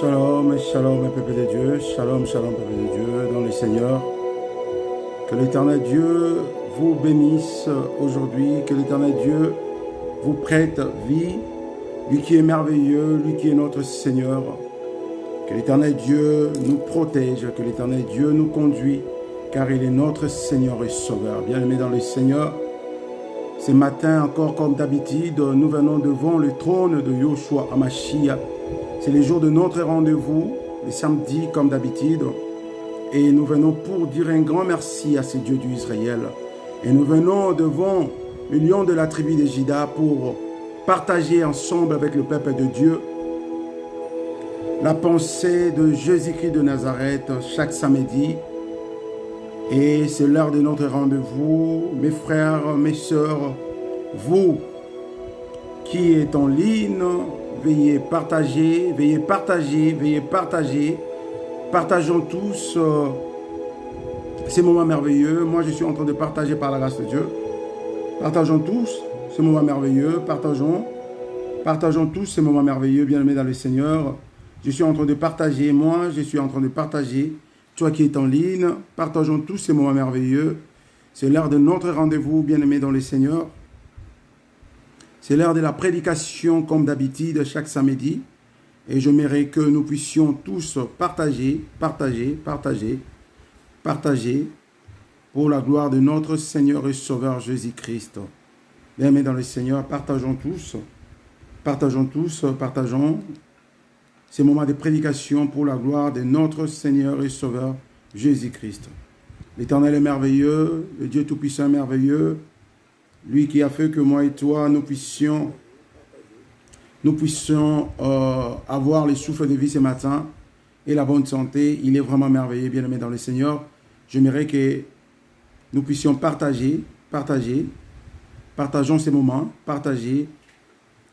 Shalom, shalom, peuple de Dieu, shalom, shalom, peuple de Dieu, dans le Seigneur. Que l'Éternel Dieu vous bénisse aujourd'hui, que l'Éternel Dieu vous prête vie, lui qui est merveilleux, lui qui est notre Seigneur. Que l'Éternel Dieu nous protège, que l'Éternel Dieu nous conduit, car il est notre Seigneur et Sauveur. Bien-aimés dans le Seigneur, ce matin, encore comme d'habitude, nous venons devant le trône de Yoshua Hamashiach. C'est le jour de notre rendez-vous, le samedi comme d'habitude. Et nous venons pour dire un grand merci à ce Dieu d'Israël. Et nous venons devant le lion de la tribu de Juda pour partager ensemble avec le peuple de Dieu la pensée de Jésus-Christ de Nazareth chaque samedi. Et c'est l'heure de notre rendez-vous. Mes frères, mes sœurs, vous qui êtes en ligne, veuillez partager, veuillez partager, veuillez partager. Partageons tous ces moments merveilleux. Moi, je suis en train de partager par la grâce de Dieu. Partageons tous ces moments merveilleux. Partageons tous ces moments merveilleux, bien-aimés dans le Seigneur. Je suis en train de partager, moi, je suis en train de partager. Toi qui es en ligne, partageons tous ces moments merveilleux. C'est l'heure de notre rendez-vous, bien-aimés dans le Seigneur. C'est l'heure de la prédication, comme d'habitude, chaque samedi. Et j'aimerais que nous puissions tous partager pour la gloire de notre Seigneur et Sauveur Jésus-Christ. Bien-aimés dans le Seigneur, partageons ces moments de prédication pour la gloire de notre Seigneur et Sauveur Jésus-Christ. L'Éternel est merveilleux, le Dieu Tout-Puissant est merveilleux, lui qui a fait que moi et toi, nous puissions avoir le souffle de vie ce matin et la bonne santé. Il est vraiment merveilleux, bien-aimé dans le Seigneur. J'aimerais que nous puissions partageons ces moments, partager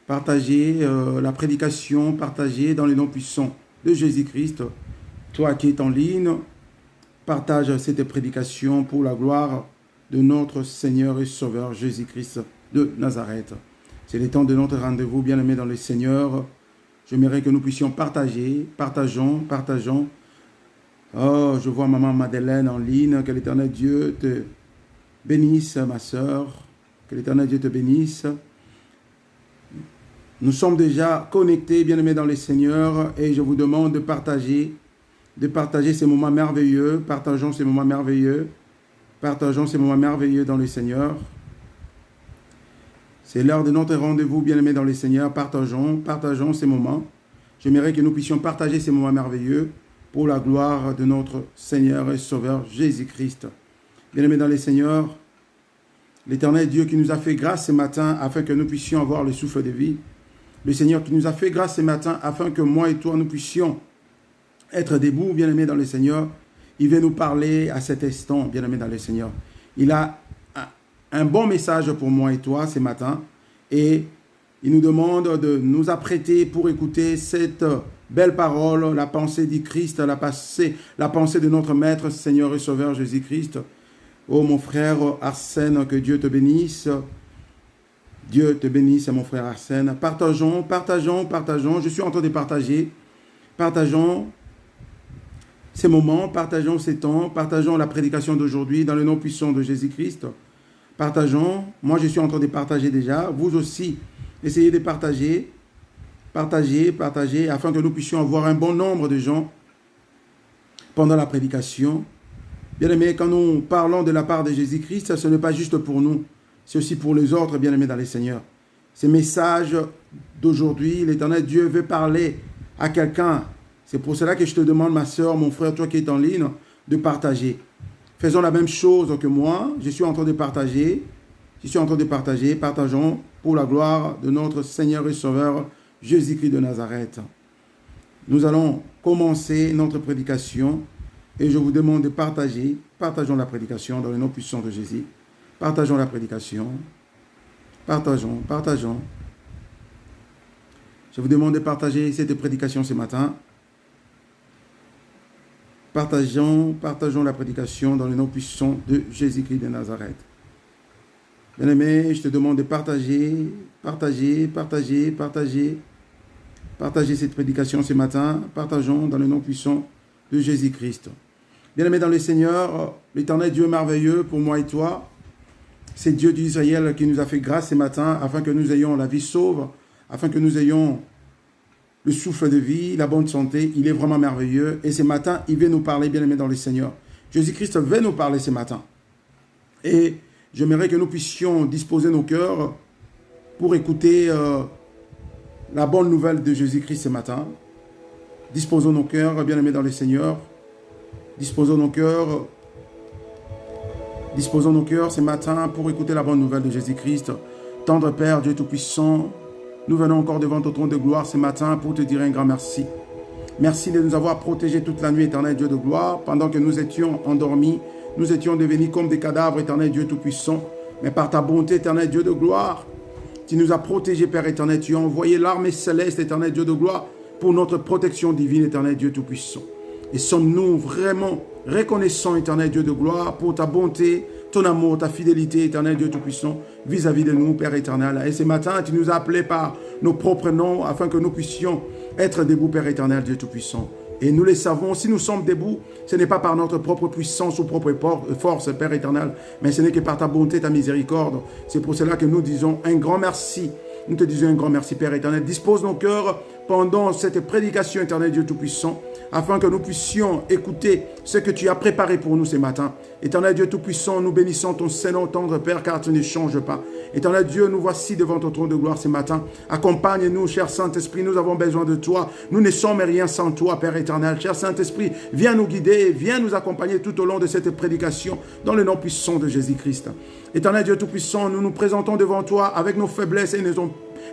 la prédication, partager dans les noms puissants de Jésus-Christ. Toi qui es en ligne, partage cette prédication pour la gloire de notre Seigneur et Sauveur Jésus-Christ de Nazareth. C'est le temps de notre rendez-vous, bien-aimés dans le Seigneur. J'aimerais que nous puissions partageons. Oh, je vois maman Madeleine en ligne. Que l'Éternel Dieu te bénisse, ma sœur. Que l'Éternel Dieu te bénisse. Nous sommes déjà connectés, bien-aimés dans le Seigneur, et je vous demande de partager ces moments merveilleux. Partageons ces moments merveilleux dans le Seigneur. C'est l'heure de notre rendez-vous, bien-aimés dans le Seigneur. Partageons ces moments. J'aimerais que nous puissions partager ces moments merveilleux pour la gloire de notre Seigneur et Sauveur Jésus-Christ. Bien-aimés dans le Seigneur, l'Éternel Dieu qui nous a fait grâce ce matin afin que nous puissions avoir le souffle de vie. Le Seigneur qui nous a fait grâce ce matin afin que moi et toi nous puissions être debout, bien-aimés dans le Seigneur. Il veut nous parler à cet instant, bien-aimés dans le Seigneur. Il a un bon message pour moi et toi ce matin et il nous demande de nous apprêter pour écouter cette belle parole, la pensée du Christ, la pensée de notre Maître, Seigneur et Sauveur Jésus-Christ. Oh mon frère Arsène, que Dieu te bénisse. Dieu te bénisse, mon frère Arsène. Partageons. Je suis en train de partager. Partageons ces moments, partageons ces temps, partageons la prédication d'aujourd'hui dans le nom puissant de Jésus-Christ. Partageons. Moi, je suis en train de partager déjà. Vous aussi, essayez de partager, afin que nous puissions avoir un bon nombre de gens pendant la prédication. Bien-aimés, quand nous parlons de la part de Jésus-Christ, ce n'est pas juste pour nous, c'est aussi pour les autres, bien-aimés dans le Seigneur. Ces messages d'aujourd'hui, l'Éternel Dieu veut parler à quelqu'un. C'est pour cela que je te demande, ma soeur, mon frère, toi qui es en ligne, de partager. Faisons la même chose que moi. Je suis en train de partager. Partageons pour la gloire de notre Seigneur et Sauveur, Jésus-Christ de Nazareth. Nous allons commencer notre prédication et je vous demande de partager. Partageons la prédication dans le nom puissant de Jésus. Partageons la prédication. Partageons. Je vous demande de partager cette prédication ce matin. Partageons la prédication dans le nom puissant de Jésus-Christ de Nazareth. Bien-aimé, je te demande de partager partager cette prédication ce matin. Partageons dans le nom puissant de Jésus-Christ. Bien-aimés dans le Seigneur, l'Éternel Dieu merveilleux pour moi et toi, c'est Dieu d'Israël qui nous a fait grâce ce matin afin que nous ayons la vie sauve, afin que nous ayons le souffle de vie, la bonne santé. Il est vraiment merveilleux. Et ce matin, il veut nous parler, bien-aimés dans le Seigneur. Jésus-Christ veut nous parler ce matin. Et j'aimerais que nous puissions disposer nos cœurs pour écouter la bonne nouvelle de Jésus-Christ ce matin. Disposons nos cœurs, bien-aimés dans le Seigneur. Disposons nos cœurs ce matin pour écouter la bonne nouvelle de Jésus-Christ. Tendre Père, Dieu Tout-Puissant, nous venons encore devant ton trône de gloire ce matin pour te dire un grand merci. Merci de nous avoir protégés toute la nuit, éternel Dieu de gloire, pendant que nous étions endormis. Nous étions devenus comme des cadavres, éternel Dieu Tout-Puissant. Mais par ta bonté, éternel Dieu de gloire, tu nous as protégés, Père éternel. Tu as envoyé l'armée céleste, éternel Dieu de gloire, pour notre protection divine, éternel Dieu Tout-Puissant. Et sommes-nous vraiment reconnaissants, éternel Dieu de gloire, pour ta bonté, ton amour, ta fidélité, éternel Dieu Tout-Puissant, vis-à-vis de nous, Père éternel. Et ce matin, tu nous as appelés par nos propres noms, afin que nous puissions être debout, Père éternel, Dieu Tout-Puissant. Et nous le savons, si nous sommes debout, ce n'est pas par notre propre puissance ou propre force, Père éternel, mais ce n'est que par ta bonté, ta miséricorde. C'est pour cela que nous disons un grand merci. Nous te disons un grand merci, Père éternel. Dispose nos cœurs pendant cette prédication, éternel Dieu Tout-Puissant, afin que nous puissions écouter ce que tu as préparé pour nous ce matin. Éternel Dieu Tout-Puissant, nous bénissons ton Saint-Nom, tendre Père, car tu ne changes pas. Éternel Dieu, nous voici devant ton trône de gloire ce matin. Accompagne-nous, cher Saint-Esprit, nous avons besoin de toi. Nous ne sommes rien sans toi, Père éternel. Cher Saint-Esprit, viens nous guider, viens nous accompagner tout au long de cette prédication, dans le nom puissant de Jésus-Christ. Éternel Dieu Tout-Puissant, nous nous présentons devant toi avec nos faiblesses et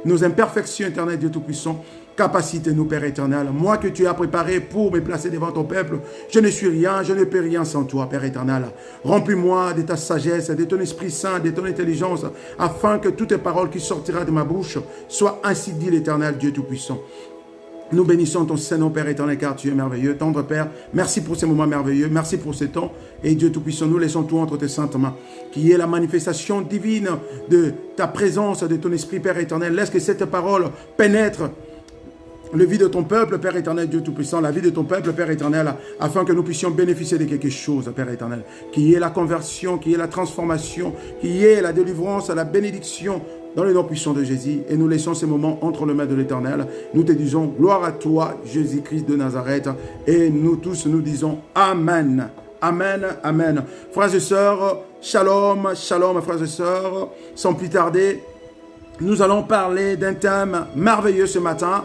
nos imperfections, éternel Dieu Tout-Puissant. Capacite-nous, Père éternel. Moi que tu as préparé pour me placer devant ton peuple, je ne suis rien, je ne peux rien sans toi, Père éternel. Remplis-moi de ta sagesse, de ton Esprit Saint, de ton intelligence, afin que toutes les paroles qui sortiront de ma bouche soient ainsi dites, l'Éternel, Dieu Tout-Puissant. Nous bénissons ton Saint-Nom, Père éternel, car tu es merveilleux. Tendre Père, merci pour ces moments merveilleux, merci pour ce temps. Et Dieu Tout-Puissant, nous laissons tout entre tes saintes mains, qui est la manifestation divine de ta présence, de ton Esprit, Père éternel. Laisse que cette parole pénètre le vie de ton peuple, Père éternel, Dieu Tout-Puissant, la vie de ton peuple, Père éternel, afin que nous puissions bénéficier de quelque chose, Père éternel, qui est la conversion, qui est la transformation, qui est la délivrance, la bénédiction, dans le nom puissant de Jésus. Et nous laissons ces moments entre les mains de l'Éternel. Nous te disons, gloire à toi, Jésus-Christ de Nazareth. Et nous tous, nous disons, Amen. Amen, Amen. Frères et sœurs, shalom, shalom, frères et sœurs. Sans plus tarder, nous allons parler d'un thème merveilleux ce matin.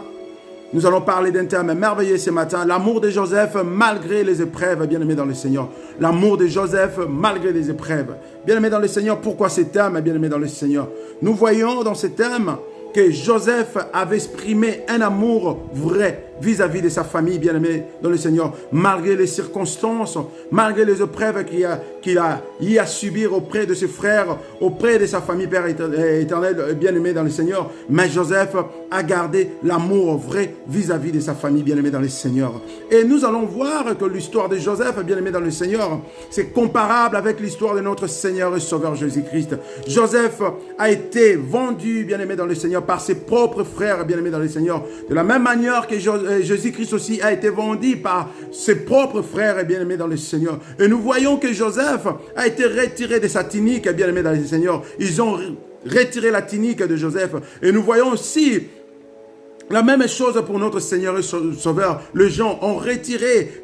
Nous allons parler d'un thème merveilleux ce matin. L'amour de Joseph malgré les épreuves, bien-aimés dans le Seigneur. L'amour de Joseph malgré les épreuves. Bien-aimés dans le Seigneur, pourquoi ce thème, bien-aimés dans le Seigneur? Nous voyons dans ce thème que Joseph avait exprimé un amour vrai vis-à-vis de sa famille, bien-aimée dans le Seigneur, malgré les circonstances, malgré les épreuves qu'il a eu à subir auprès de ses frères, auprès de sa famille, Père éternel, bien-aimé dans le Seigneur. Mais Joseph a gardé l'amour vrai vis-à-vis de sa famille, bien-aimé dans le Seigneur. Et nous allons voir que l'histoire de Joseph, bien-aimé dans le Seigneur, c'est comparable avec l'histoire de notre Seigneur et Sauveur Jésus-Christ. Joseph a été vendu, bien-aimé dans le Seigneur, par ses propres frères, bien-aimés dans le Seigneur. De la même manière que Jésus-Christ aussi a été vendu par ses propres frères et bien-aimés dans le Seigneur. Et nous voyons que Joseph a été retiré de sa tunique, bien-aimés dans le Seigneur. Ils ont retiré la tunique de Joseph. Et nous voyons aussi la même chose pour notre Seigneur et Sauveur. Les gens ont retiré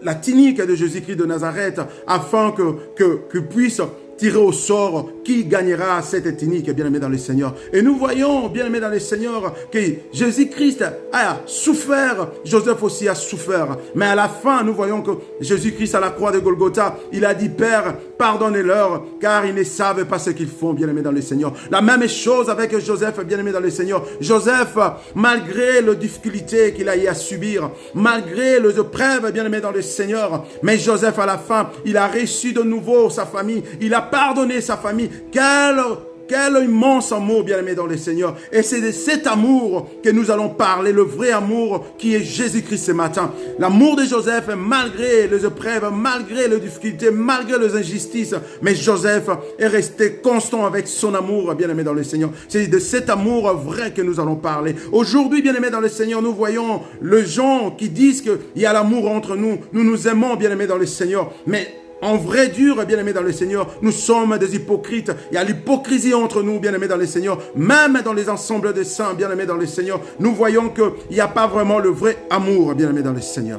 la tunique de Jésus-Christ de Nazareth afin que puisse tirer au sort qui gagnera cette tunique, bien-aimé dans le Seigneur. Et nous voyons, bien-aimé dans le Seigneur, que Jésus-Christ a souffert, Joseph aussi a souffert. Mais à la fin, nous voyons que Jésus-Christ à la croix de Golgotha, il a dit, Père, pardonnez-leur, car ils ne savent pas ce qu'ils font, bien-aimé dans le Seigneur. La même chose avec Joseph, bien-aimé dans le Seigneur. Joseph, malgré les difficultés qu'il a eu à subir, malgré les épreuves, bien-aimé dans le Seigneur, mais Joseph à la fin, il a reçu de nouveau sa famille, il a pardonné sa famille. Quelle Quel immense amour, bien-aimé dans le Seigneur. Et c'est de cet amour que nous allons parler, le vrai amour qui est Jésus-Christ ce matin. L'amour de Joseph, malgré les épreuves, malgré les difficultés, malgré les injustices, mais Joseph est resté constant avec son amour, bien-aimé dans le Seigneur. C'est de cet amour vrai que nous allons parler. Aujourd'hui, bien-aimé dans le Seigneur, nous voyons les gens qui disent qu'il y a l'amour entre nous. Nous nous aimons, bien-aimé dans le Seigneur. Mais en vrai dur, bien-aimés dans le Seigneur, nous sommes des hypocrites. Il y a l'hypocrisie entre nous, bien-aimés dans le Seigneur. Même dans les ensembles des saints, bien-aimés dans le Seigneur, nous voyons qu'il n'y a pas vraiment le vrai amour, bien-aimés dans le Seigneur.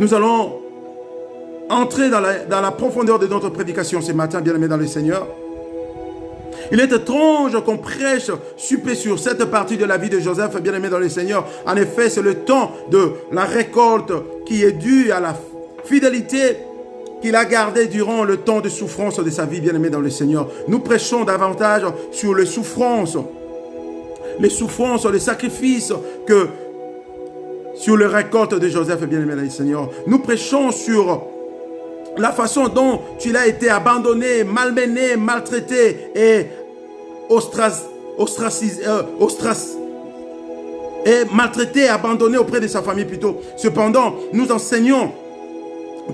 Nous allons entrer dans la profondeur de notre prédication ce matin, bien-aimés dans le Seigneur. Il est étrange qu'on prêche sur cette partie de la vie de Joseph, bien-aimé dans le Seigneur. En effet, c'est le temps de la récolte qui est due à la fidélité qu'il a gardée durant le temps de souffrance de sa vie, bien-aimé dans le Seigneur. Nous prêchons davantage sur les souffrances, les sacrifices que sur les récoltes de Joseph, bien-aimé dans le Seigneur. Nous prêchons sur la façon dont il a été abandonné, malmené, maltraité et maltraité, abandonné auprès de sa famille plutôt. Cependant, nous enseignons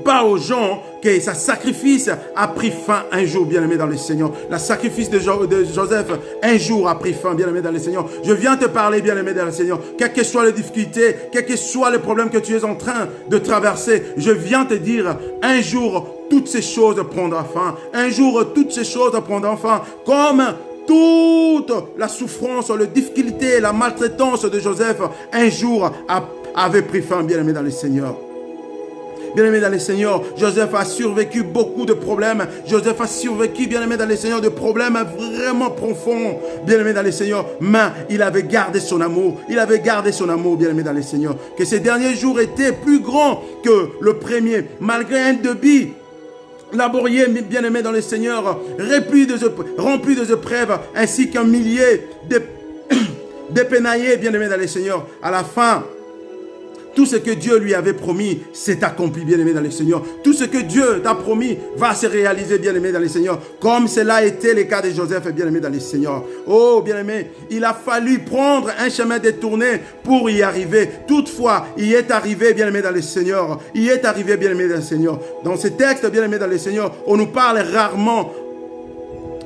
pas aux gens que sa sacrifice a pris fin un jour, bien-aimé dans le Seigneur. Le sacrifice de Joseph, un jour a pris fin, bien-aimé dans le Seigneur. Je viens te parler, bien-aimé dans le Seigneur. Quelles que soient les difficultés, quels que soient les problèmes que tu es en train de traverser, je viens te dire, un jour, toutes ces choses prendront fin. Un jour, toutes ces choses prendront fin. Comme toute la souffrance, la difficulté, la maltraitance de Joseph, un jour avait pris fin, bien-aimé dans le Seigneur. Bien-aimé dans le Seigneur, Joseph a survécu beaucoup de problèmes. Joseph a survécu, bien-aimé dans le Seigneur, de problèmes vraiment profonds. Bien-aimé dans le Seigneur, mais il avait gardé son amour. Il avait gardé son amour, bien-aimé dans le Seigneur. Que ces derniers jours étaient plus grands que le premier. Malgré un débit laborieux, bien-aimé dans le Seigneur, rempli de épreuves, ainsi qu'un millier dépenaillés, bien-aimé dans le Seigneur. À la fin, tout ce que Dieu lui avait promis s'est accompli, bien-aimé dans le Seigneur. Tout ce que Dieu t'a promis va se réaliser, bien-aimé dans le Seigneur. Comme cela a été le cas de Joseph, bien-aimé dans le Seigneur. Oh, bien-aimé, il a fallu prendre un chemin détourné pour y arriver. Toutefois, il est arrivé, bien-aimé dans le Seigneur. Il est arrivé, bien-aimé dans le Seigneur. Dans ce texte, bien-aimé dans le Seigneur, on nous parle rarement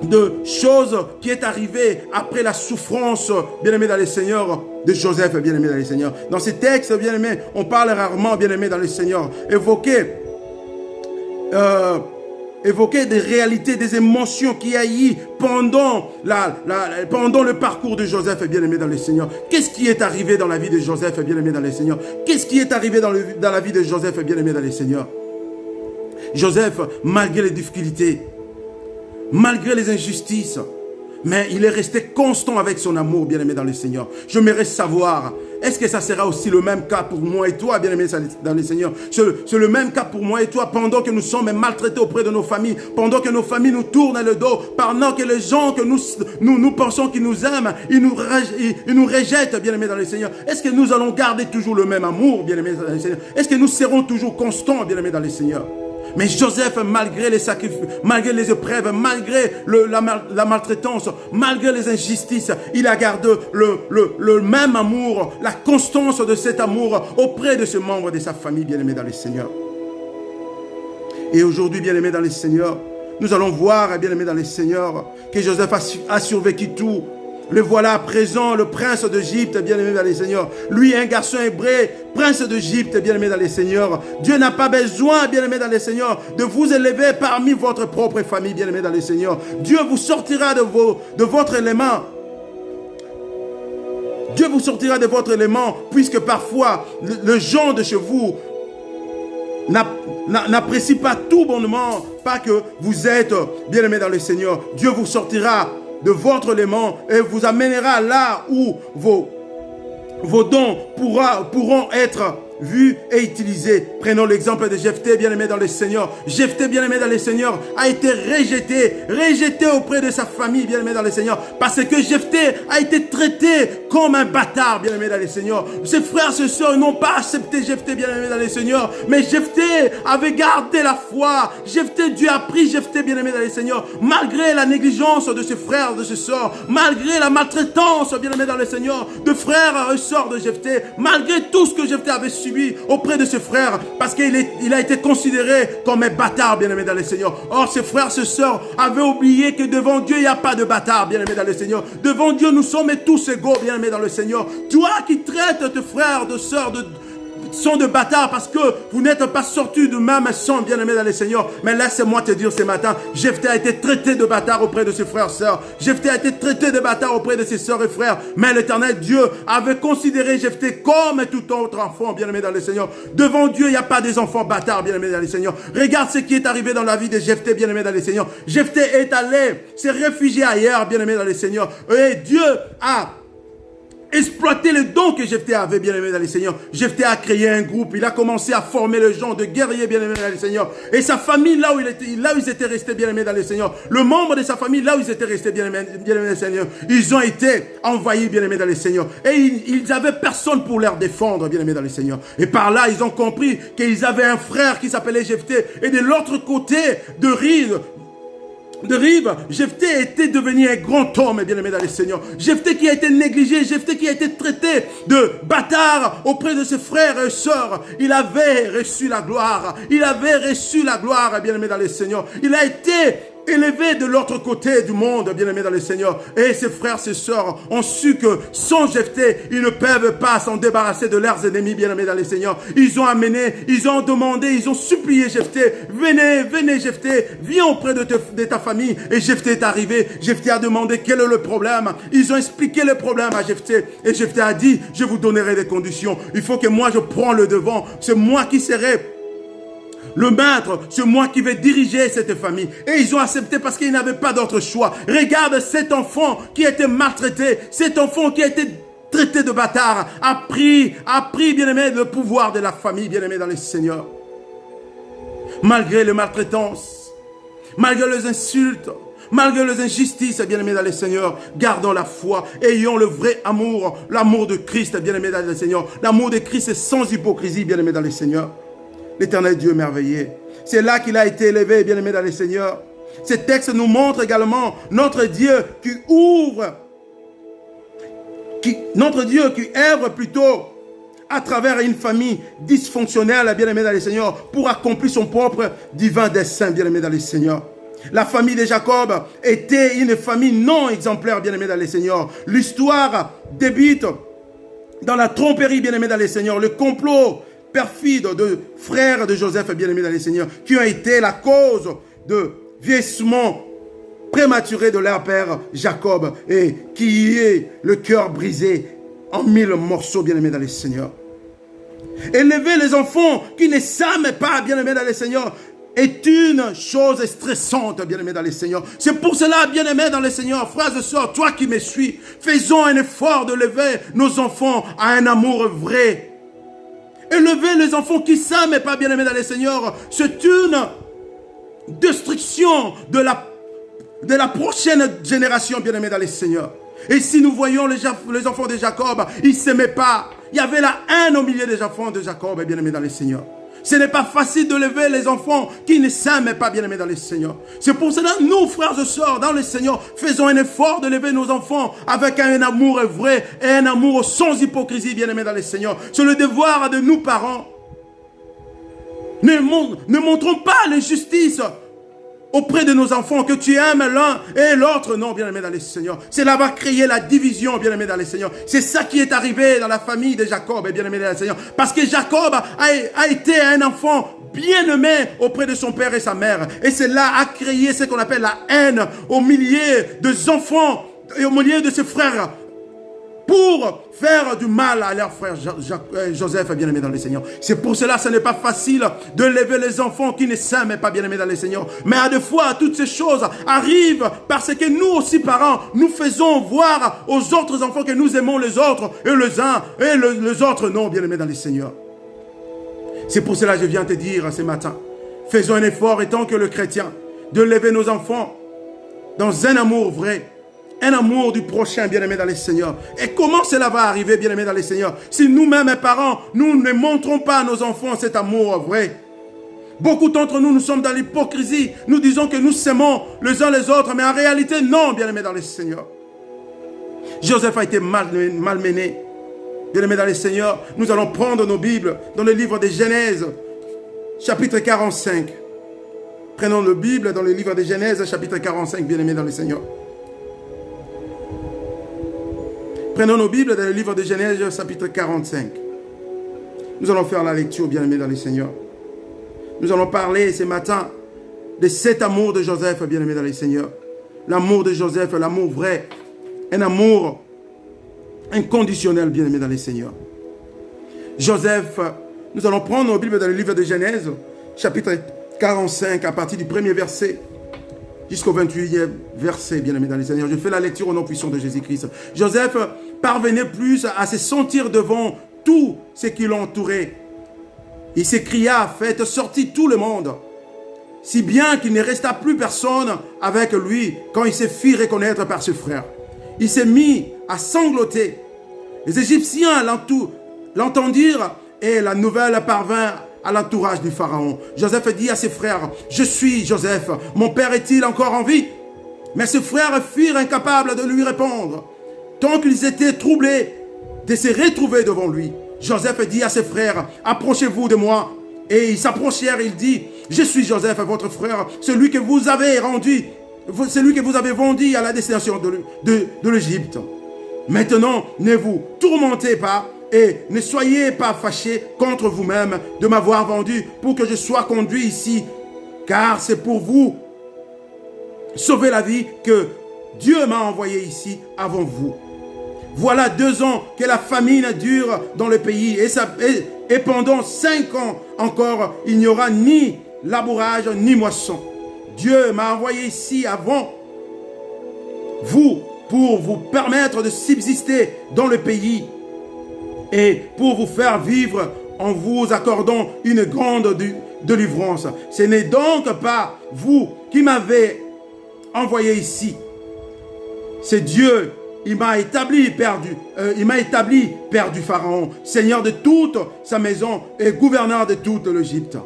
de choses qui est arrivé après la souffrance, bien-aimé dans le Seigneur, de Joseph, bien-aimé dans le Seigneur. Dans ces textes, bien-aimé, on parle rarement, bien-aimé dans le Seigneur. Évoquer des réalités, des émotions qu'il y a eu pendant le parcours de Joseph, bien-aimé dans le Seigneur. Qu'est-ce qui est arrivé dans la vie de Joseph, bien-aimé dans le Seigneur? Qu'est-ce qui est arrivé dans la vie de Joseph, bien-aimé dans le Seigneur? Joseph, malgré les difficultés, malgré les injustices, mais il est resté constant avec son amour, bien-aimé dans le Seigneur. J'aimerais savoir, est-ce que ça sera aussi le même cas pour moi et toi, bien-aimé dans le Seigneur? C'est le même cas pour moi et toi, pendant que nous sommes maltraités auprès de nos familles, pendant que nos familles nous tournent le dos, pendant que les gens que nous pensons qu'ils nous aiment, ils nous rejettent, bien-aimé dans le Seigneur. Est-ce que nous allons garder toujours le même amour, bien-aimé dans le Seigneur? Est-ce que nous serons toujours constants, bien-aimé dans le Seigneur? Mais Joseph, malgré les sacrifices, malgré les épreuves, malgré la maltraitance, malgré les injustices, il a gardé le même amour, la constance de cet amour auprès de ce membre de sa famille, bien-aimé dans le Seigneur. Et aujourd'hui, bien-aimé dans le Seigneur, nous allons voir, bien-aimé dans le Seigneur, que Joseph a survécu tout. Le voilà à présent, le prince d'Égypte, bien-aimé dans le Seigneur. Lui, un garçon hébreu, prince d'Égypte, bien-aimé dans le Seigneur. Dieu n'a pas besoin, bien-aimé dans le Seigneur, de vous élever parmi votre propre famille, bien-aimé dans le Seigneur. Dieu vous sortira de votre élément. Dieu vous sortira de votre élément, puisque parfois, le gens de chez vous n'apprécie pas tout bonnement, pas que vous êtes bien-aimé dans le Seigneur. Dieu vous sortira de votre élément et vous amènera là où vos dons pourront être vu et utilisé. Prenons l'exemple de Jephthé, bien-aimé dans le Seigneur. Jephthé, bien-aimé dans le Seigneur, a été rejeté auprès de sa famille, bien-aimé dans le Seigneur, parce que Jephthé a été traité comme un bâtard, bien-aimé dans le Seigneur. Ses frères, ses sœurs n'ont pas accepté Jephthé, bien-aimé dans le Seigneur, mais Jephthé avait gardé la foi. Jephthé, Dieu a pris Jephthé, bien-aimé dans le Seigneur, malgré la négligence de ses frères, de ses sœurs, malgré la maltraitance, bien-aimé dans le Seigneur, de frères et sœurs de Jephthé, malgré tout ce que Jephthé avait subi auprès de ses frères, parce qu'il a été considéré comme un bâtard, bien-aimé dans le Seigneur. Or, ses frères, ses sœurs avaient oublié que devant Dieu, il n'y a pas de bâtard, bien-aimé dans le Seigneur. Devant Dieu, nous sommes tous égaux, bien-aimé dans le Seigneur. Toi qui traites tes frères, de sœurs, sont de bâtards parce que vous n'êtes pas sortis du même sang, bien-aimé dans le Seigneur. Mais laisse-moi te dire ce matin, Jephthé a été traité de bâtard auprès de ses frères et sœurs. Jephthé a été traité de bâtard auprès de ses sœurs et frères. Mais l'Éternel Dieu avait considéré Jephthé comme tout autre enfant, bien-aimé dans le Seigneur. Devant Dieu, il n'y a pas des enfants bâtards, bien-aimé dans le Seigneur. Regarde ce qui est arrivé dans la vie de Jephthé, bien-aimé dans le Seigneur. Jephthé est allé se réfugier ailleurs, bien-aimé dans le Seigneur. Et Dieu a exploiter le don que Jephthé avait, bien-aimé dans le Seigneur. Jephthé a créé un groupe, il a commencé à former les gens de guerriers, bien-aimés dans le Seigneur. Et sa famille, là où ils étaient restés, bien-aimés dans le Seigneur. Le membre de sa famille, là où ils étaient restés, bien-aimés dans le Seigneur. Ils ont été envahis, bien-aimés dans le Seigneur. Et ils n'avaient personne pour leur défendre, bien-aimés dans le Seigneur. Et par là, ils ont compris qu'ils avaient un frère qui s'appelait Jephthé. Et de l'autre côté de Rive, Jephthé était devenu un grand homme, bien-aimé dans le Seigneur. Jephthé qui a été négligé, Jephthé qui a été traité de bâtard auprès de ses frères et sœurs. Il avait reçu la gloire. Il avait reçu la gloire, bien-aimé dans le Seigneur. Il a été élevé de l'autre côté du monde, bien-aimé dans le Seigneur. Et ses frères, ses sœurs ont su que sans Jephthé, ils ne peuvent pas s'en débarrasser de leurs ennemis, bien-aimé dans le Seigneur. Ils ont amené, ils ont demandé, ils ont supplié Jephthé. Venez Jephthé, viens auprès de ta famille. Et Jephthé est arrivé. Jephthé a demandé quel est le problème. Ils ont expliqué le problème à Jephthé. Et Jephthé a dit, je vous donnerai des conditions. Il faut que moi je prends le devant. C'est moi qui serai le maître, c'est moi qui vais diriger cette famille. Et ils ont accepté parce qu'ils n'avaient pas d'autre choix. Regarde cet enfant qui a été maltraité, cet enfant qui a été traité de bâtard, a pris, bien-aimé, le pouvoir de la famille, bien-aimé dans le Seigneur. Malgré les maltraitances, malgré les insultes, malgré les injustices, bien-aimés dans le Seigneur, gardons la foi, ayons le vrai amour, l'amour de Christ, bien-aimé dans le Seigneur. L'amour de Christ est sans hypocrisie, bien-aimé dans le Seigneur. L'Éternel Dieu merveilleux. C'est là qu'il a été élevé, bien-aimé dans le Seigneur. Ce texte nous montre également notre Dieu qui œuvre plutôt à travers une famille dysfonctionnelle, bien-aimé dans le Seigneur, pour accomplir son propre divin dessein, bien-aimé dans le Seigneur. La famille de Jacob était une famille non exemplaire, bien-aimé dans le Seigneur. L'histoire débute dans la tromperie, bien-aimé dans le Seigneur, le complot perfide de frères de Joseph, bien-aimé dans le Seigneur, qui ont été la cause de vieillissement prématuré de leur père Jacob et qui est le cœur brisé en 1000 morceaux, bien-aimé dans le Seigneur. Élever les enfants qui ne s'aiment pas, bien-aimé dans le Seigneur, est une chose stressante, bien-aimé dans le Seigneur. C'est pour cela, bien-aimé dans le Seigneur, frères et sœurs, toi qui me suis, faisons un effort de lever nos enfants à un amour vrai. Élever les enfants qui s'aiment pas, bien-aimés dans le Seigneur, c'est une destruction de la prochaine génération, bien-aimés dans le Seigneur. Et si nous voyons les enfants de Jacob, ils ne s'aimaient pas. Il y avait la haine au milieu des enfants de Jacob, bien-aimés dans le Seigneur. Ce n'est pas facile de lever les enfants qui ne s'aiment pas, bien-aimés dans le Seigneur. C'est pour cela, nous, frères et sœurs, dans le Seigneur, faisons un effort de lever nos enfants avec un amour vrai et un amour sans hypocrisie, bien-aimés dans le Seigneur. C'est le devoir de nous, parents. Ne montrons pas l'injustice auprès de nos enfants, que tu aimes l'un et l'autre. Non, bien-aimé dans le Seigneur. Cela va créer la division, bien-aimé dans le Seigneur. C'est ça qui est arrivé dans la famille de Jacob, bien-aimé dans le Seigneur. Parce que Jacob a été un enfant bien-aimé auprès de son père et sa mère. Et cela a créé ce qu'on appelle la haine au milieu des enfants et au milieu de ses frères, pour faire du mal à leur frère Joseph, bien-aimé dans le Seigneur. C'est pour cela que ce n'est pas facile de lever les enfants qui ne s'aiment pas, bien-aimés dans le Seigneur. Mais à des fois, toutes ces choses arrivent parce que nous aussi, parents, nous faisons voir aux autres enfants que nous aimons les autres et les uns et les autres non, bien-aimés dans le Seigneur. C'est pour cela que je viens te dire ce matin, faisons un effort, étant que le chrétien, de lever nos enfants dans un amour vrai, un amour du prochain, bien-aimé dans les Seigneurs. Et comment cela va arriver, bien-aimé dans les Seigneurs, si nous-mêmes, parents, nous ne montrons pas à nos enfants cet amour vrai? Beaucoup d'entre nous, nous sommes dans l'hypocrisie. Nous disons que nous s'aimons les uns les autres, mais en réalité, non, bien-aimé dans les Seigneurs. Joseph a été malmené. Bien-aimés dans les Seigneurs, nous allons prendre nos Bibles dans le livre de Genèse, chapitre 45. Prenons nos Bibles dans le livre de Genèse, chapitre 45, bien-aimés dans les Seigneurs. Prenons nos Bibles dans le livre de Genèse, chapitre 45. Nous allons faire la lecture, bien-aimés dans les Seigneurs. Nous allons parler ce matin de cet amour de Joseph, bien-aimés dans les Seigneurs. L'amour de Joseph, l'amour vrai, un amour inconditionnel, bien-aimé dans les Seigneurs. Joseph, nous allons prendre nos Bibles dans le livre de Genèse, chapitre 45, à partir du premier verset jusqu'au 28e verset, bien-aimé dans les Seigneurs. Je fais la lecture au nom puissant de Jésus-Christ. Joseph parvenait plus à se sentir devant tout ce qui l'entourait. Il s'écria, faites sortir tout le monde, si bien qu'il ne resta plus personne avec lui quand il se fit reconnaître par ses frères. Il s'est mis à sangloter. Les Égyptiens l'entendirent et la nouvelle parvint à l'entourage du Pharaon. Joseph dit à ses frères, « Je suis Joseph, mon père est-il encore en vie ?» Mais ses frères furent incapables de lui répondre, tant qu'ils étaient troublés de se retrouver devant lui. Joseph dit à ses frères, « Approchez-vous de moi. » Et ils s'approchèrent, il dit, « Je suis Joseph, votre frère, celui que vous avez vendu à la destination de l'Égypte. Maintenant, ne vous tourmentez pas et ne soyez pas fâchés contre vous-même de m'avoir vendu pour que je sois conduit ici, car c'est pour vous sauver la vie que Dieu m'a envoyé ici avant vous. Voilà 2 ans que la famine dure dans le pays et pendant 5 ans encore, il n'y aura ni labourage ni moisson. Dieu m'a envoyé ici avant vous pour vous permettre de subsister dans le pays et pour vous faire vivre en vous accordant une grande délivrance. Ce n'est donc pas vous qui m'avez envoyé ici. C'est Dieu. Il m'a établi père du Pharaon, seigneur de toute sa maison et gouverneur de toute l'Égypte.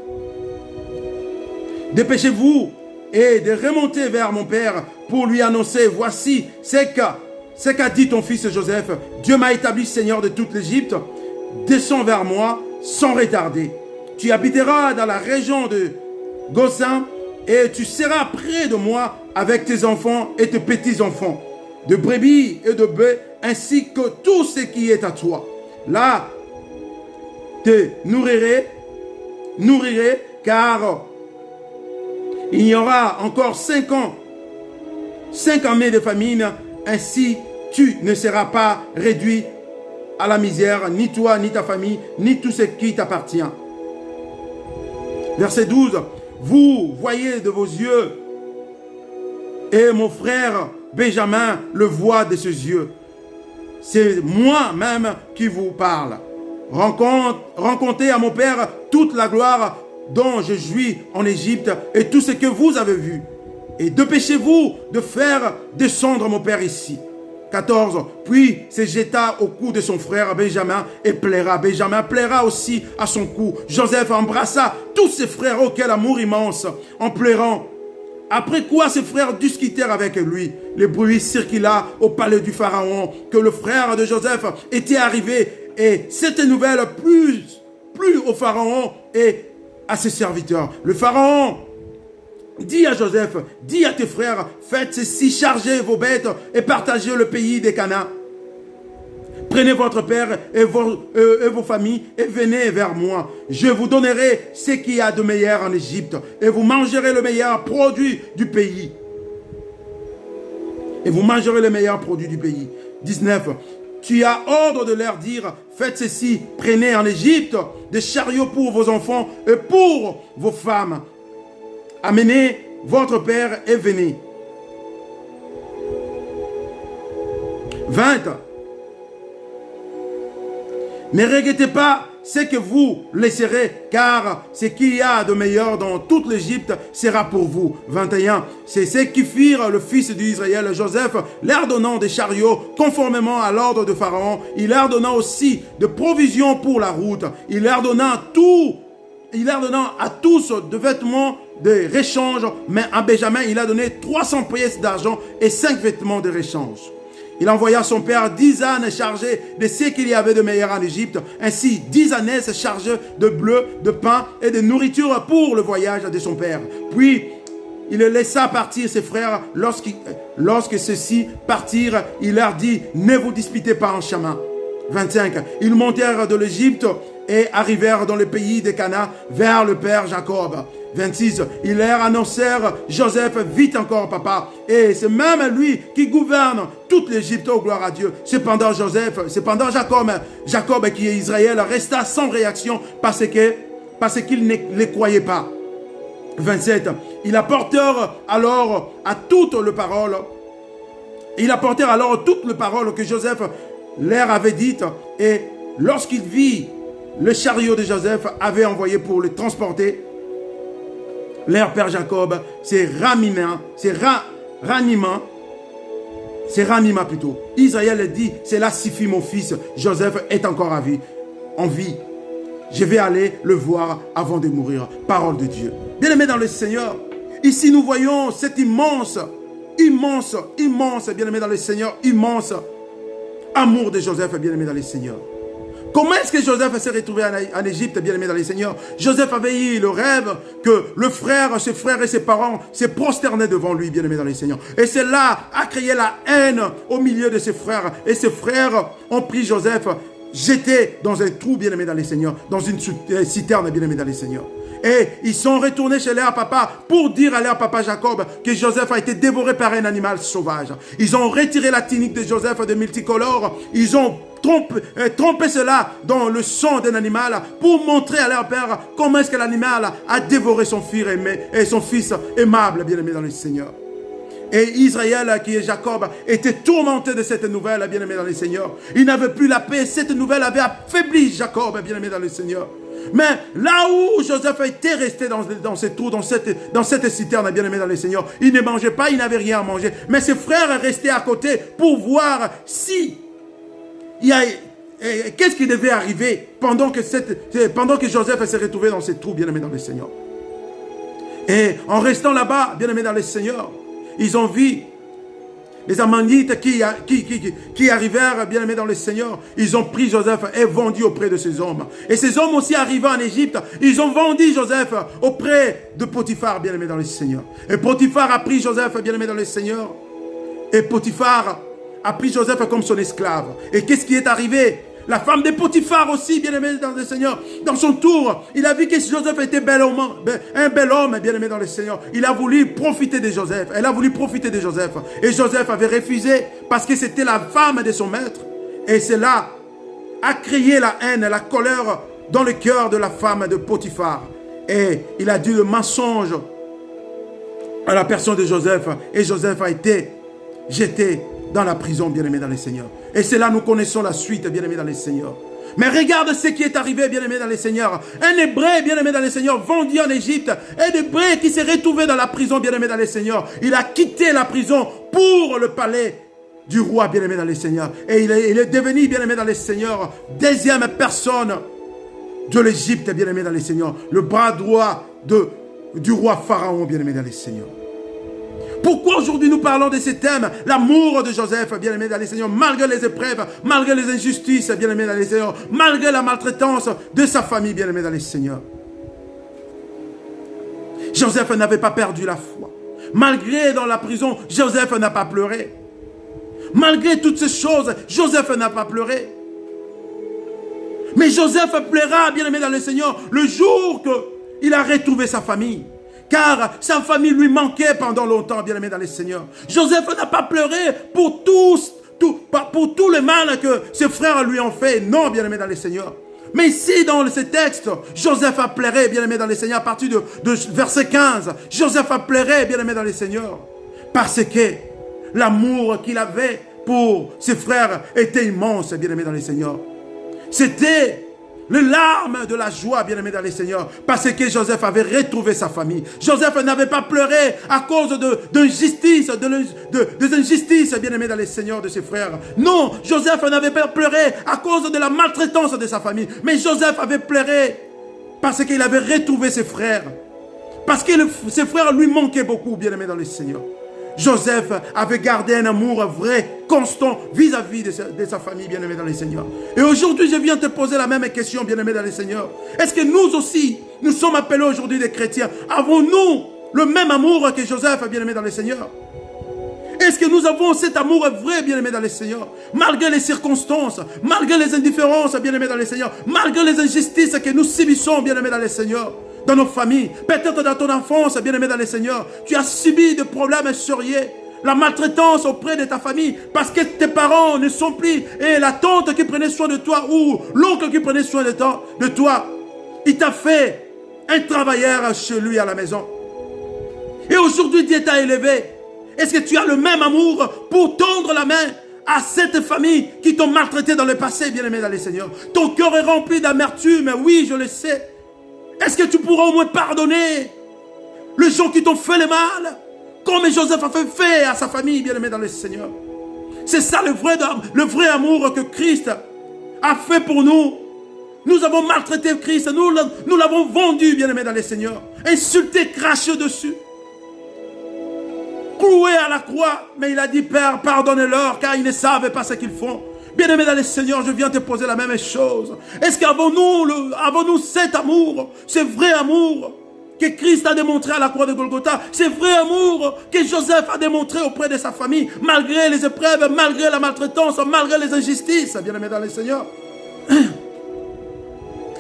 Dépêchez-vous et de remonter vers mon père pour lui annoncer, voici ce qu'a dit ton fils Joseph. Dieu m'a établi seigneur de toute l'Égypte. Descends vers moi sans retarder. Tu habiteras dans la région de Goshen et tu seras près de moi avec tes enfants et tes petits-enfants, de brebis et de bœufs, ainsi que tout ce qui est à toi. Là, te nourrirai, car il y aura encore 5 ans, 5 années de famine, ainsi tu ne seras pas réduit à la misère, ni toi, ni ta famille, ni tout ce qui t'appartient. Verset 12. Vous voyez de vos yeux, et mon frère Benjamin le voit de ses yeux. C'est moi-même qui vous parle. Rencontez à mon père toute la gloire dont je jouis en Égypte et tout ce que vous avez vu. Et dépêchez-vous de faire descendre mon père ici. 14. Puis se jeta au cou de son frère Benjamin et pleura. Benjamin pleura aussi à son cou. Joseph embrassa tous ses frères auxquels amour immense en pleurant. Après quoi ses frères discutèrent avec lui. Le bruit circula au palais du Pharaon que le frère de Joseph était arrivé. Et cette nouvelle plut au Pharaon et à ses serviteurs. Le Pharaon dit à Joseph, dis à tes frères, faites ceci, chargez vos bêtes et partagez le pays des Canaan. Prenez votre père et vos familles et venez vers moi. Je vous donnerai ce qu'il y a de meilleur en Égypte et vous mangerez le meilleur produit du pays. Et vous mangerez le meilleur produit du pays. 19. Tu as ordre de leur dire, faites ceci, prenez en Égypte des chariots pour vos enfants et pour vos femmes. Amenez votre père et venez. 20. Ne regrettez pas ce que vous laisserez, car ce qu'il y a de meilleur dans toute l'Égypte sera pour vous. 21. C'est ce qui firent le fils d'Israël, Joseph, leur donnant des chariots conformément à l'ordre de Pharaon. Il leur donna aussi de provisions pour la route. Il leur donna à tous de vêtements de réchange, mais à Benjamin, il a donné 300 pièces d'argent et 5 vêtements de réchange. Il envoya son père 10 ânes chargés de ce qu'il y avait de meilleur en Égypte. Ainsi, 10 ânesses chargées de bleu, de pain et de nourriture pour le voyage de son père. Puis, il laissa partir ses frères. Lorsque ceux-ci partirent, il leur dit, ne vous disputez pas en chemin. 25. Ils montèrent de l'Égypte et arrivèrent dans le pays de Canaan vers le père Jacob. 26. Ils leur annoncèrent, Joseph vit encore, papa. Et c'est même lui qui gouverne toute l'Égypte, oh gloire à Dieu. Cependant, Jacob qui est Israël, resta sans réaction parce qu'il ne les croyait pas. 27. Ils apportèrent alors toutes les paroles que Joseph leur avait dites. Et lorsqu'il vit le chariot de Joseph avait envoyé pour le transporter, leur père Jacob, c'est Ranima plutôt. Israël dit, c'est là suffit mon fils, Joseph est encore en vie. Je vais aller le voir avant de mourir. Parole de Dieu. Bien-aimés dans le Seigneur, ici nous voyons cet immense, bien-aimés dans le Seigneur, immense amour de Joseph, bien-aimé dans le Seigneur. Comment est-ce que Joseph s'est retrouvé en Égypte, bien-aimé dans le Seigneur? Joseph avait eu le rêve que ses frères et ses parents se prosternaient devant lui, bien-aimé dans le Seigneur. Et cela a créé la haine au milieu de ses frères. Et ses frères ont pris Joseph, jeté dans un trou, bien-aimé dans le Seigneur, dans une citerne, bien-aimé dans le Seigneur. Et ils sont retournés chez leur papa pour dire à leur papa Jacob que Joseph a été dévoré par un animal sauvage. Ils ont retiré la tunique de Joseph de multicolore. Ils ont trompé cela dans le sang d'un animal pour montrer à leur père comment est-ce que l'animal a dévoré son fils aimé et son fils aimable, bien-aimé dans le Seigneur. Et Israël, qui est Jacob, était tourmenté de cette nouvelle, bien-aimé dans le Seigneur. Il n'avait plus la paix. Cette nouvelle avait affaibli Jacob, bien-aimé dans le Seigneur. Mais là où Joseph était resté dans ce trou, dans cette citerne, bien-aimé dans le Seigneur, il ne mangeait pas, il n'avait rien à manger. Mais ses frères restaient à côté pour voir qu'est-ce qui devait arriver pendant que Joseph s'est retrouvé dans ce trou, bien-aimé dans le Seigneur. Et en restant là-bas, bien-aimé dans le Seigneur, ils ont vu les Ammonites qui arrivèrent, bien-aimés dans le Seigneur. Ils ont pris Joseph et vendu auprès de ces hommes. Et ces hommes aussi arrivant en Égypte, ils ont vendu Joseph auprès de Potiphar, bien-aimé dans le Seigneur. Et Potiphar a pris Joseph, bien-aimé dans le Seigneur. Et Potiphar a pris Joseph comme son esclave. Et qu'est-ce qui est arrivé? La femme de Potiphar aussi, bien-aimé dans le Seigneur, dans son tour, il a vu que Joseph était un bel homme, bien-aimé dans le Seigneur. Il a voulu profiter de Joseph. Elle a voulu profiter de Joseph. Et Joseph avait refusé parce que c'était la femme de son maître. Et cela a créé la haine, la colère dans le cœur de la femme de Potiphar. Et il a dit le mensonge à la personne de Joseph. Et Joseph a été jeté dans la prison, bien-aimé dans le Seigneur. Et c'est là nous connaissons la suite, bien-aimé dans le Seigneur. Mais regarde ce qui est arrivé, bien-aimé dans le Seigneur. Un Hébreu, bien-aimé dans le Seigneur, vendu en Égypte. Un Hébreu qui s'est retrouvé dans la prison, bien-aimé dans le Seigneur. Il a quitté la prison pour le palais du roi, bien-aimé dans le Seigneur. Et il est devenu, bien-aimé dans le Seigneur, deuxième personne de l'Égypte, bien-aimé dans le Seigneur. Le bras droit du roi Pharaon, bien-aimé dans le Seigneur. Pourquoi aujourd'hui nous parlons de ce thème? L'amour de Joseph, bien-aimé dans le Seigneur, malgré les épreuves, malgré les injustices, bien-aimé dans le Seigneur, malgré la maltraitance de sa famille, bien-aimé dans le Seigneur. Joseph n'avait pas perdu la foi. Malgré dans la prison, Joseph n'a pas pleuré. Malgré toutes ces choses, Joseph n'a pas pleuré. Mais Joseph pleura, bien-aimé dans le Seigneur, le jour qu'il a retrouvé sa famille. Car sa famille lui manquait pendant longtemps, bien-aimé dans le Seigneur. Joseph n'a pas pleuré pour tout le mal que ses frères lui ont fait. Non, bien-aimé dans le Seigneur. Mais ici, dans ce texte, Joseph a pleuré, bien-aimé dans le Seigneur, à partir de verset 15. Joseph a pleuré, bien-aimé dans le Seigneur. Parce que l'amour qu'il avait pour ses frères était immense, bien-aimé dans le Seigneur. C'était les larmes de la joie, bien-aimé dans les Seigneurs, parce que Joseph avait retrouvé sa famille. Joseph n'avait pas pleuré à cause d'injustice, des injustices, bien-aimé dans les Seigneurs, de ses frères. Non, Joseph n'avait pas pleuré à cause de la maltraitance de sa famille, mais Joseph avait pleuré parce qu'il avait retrouvé ses frères, parce que ses frères lui manquaient beaucoup, bien-aimé dans les Seigneurs. Joseph avait gardé un amour vrai, constant, vis-à-vis de sa famille, bien-aimé dans les Seigneurs. Et aujourd'hui, je viens te poser la même question, bien-aimé dans les Seigneurs. Est-ce que nous aussi, nous sommes appelés aujourd'hui des chrétiens? Avons-nous le même amour que Joseph, bien-aimé dans les Seigneurs? Est-ce que nous avons cet amour vrai, bien-aimé dans les Seigneurs? Malgré les circonstances, malgré les indifférences, bien-aimé dans les Seigneurs, malgré les injustices que nous subissons, bien-aimé dans les Seigneurs, dans nos familles, peut-être dans ton enfance, bien-aimé dans les Seigneurs, tu as subi des problèmes sérieux, la maltraitance auprès de ta famille, parce que tes parents ne sont plus, et la tante qui prenait soin de toi, ou l'oncle qui prenait soin de toi, il t'a fait un travailleur chez lui à la maison. Et aujourd'hui, Dieu t'a élevé. Est-ce que tu as le même amour pour tendre la main à cette famille qui t'ont maltraité dans le passé, bien-aimé dans les Seigneurs? Ton cœur est rempli d'amertume, oui, je le sais. Est-ce que tu pourras au moins pardonner les gens qui t'ont fait le mal, comme Joseph a fait à sa famille, bien-aimé dans le Seigneur? C'est ça le vrai amour que Christ a fait pour nous. Nous avons maltraité Christ, nous l'avons vendu, bien-aimé dans le Seigneur. Insulté, craché dessus. Cloué à la croix, mais il a dit, Père, pardonne-leur, car ils ne savent pas ce qu'ils font. Bien-aimé dans le Seigneur, je viens te poser la même chose. Est-ce qu'avons-nous cet amour, ce vrai amour que Christ a démontré à la croix de Golgotha, ce vrai amour que Joseph a démontré auprès de sa famille, malgré les épreuves, malgré la maltraitance, malgré les injustices, bien-aimé dans le Seigneur?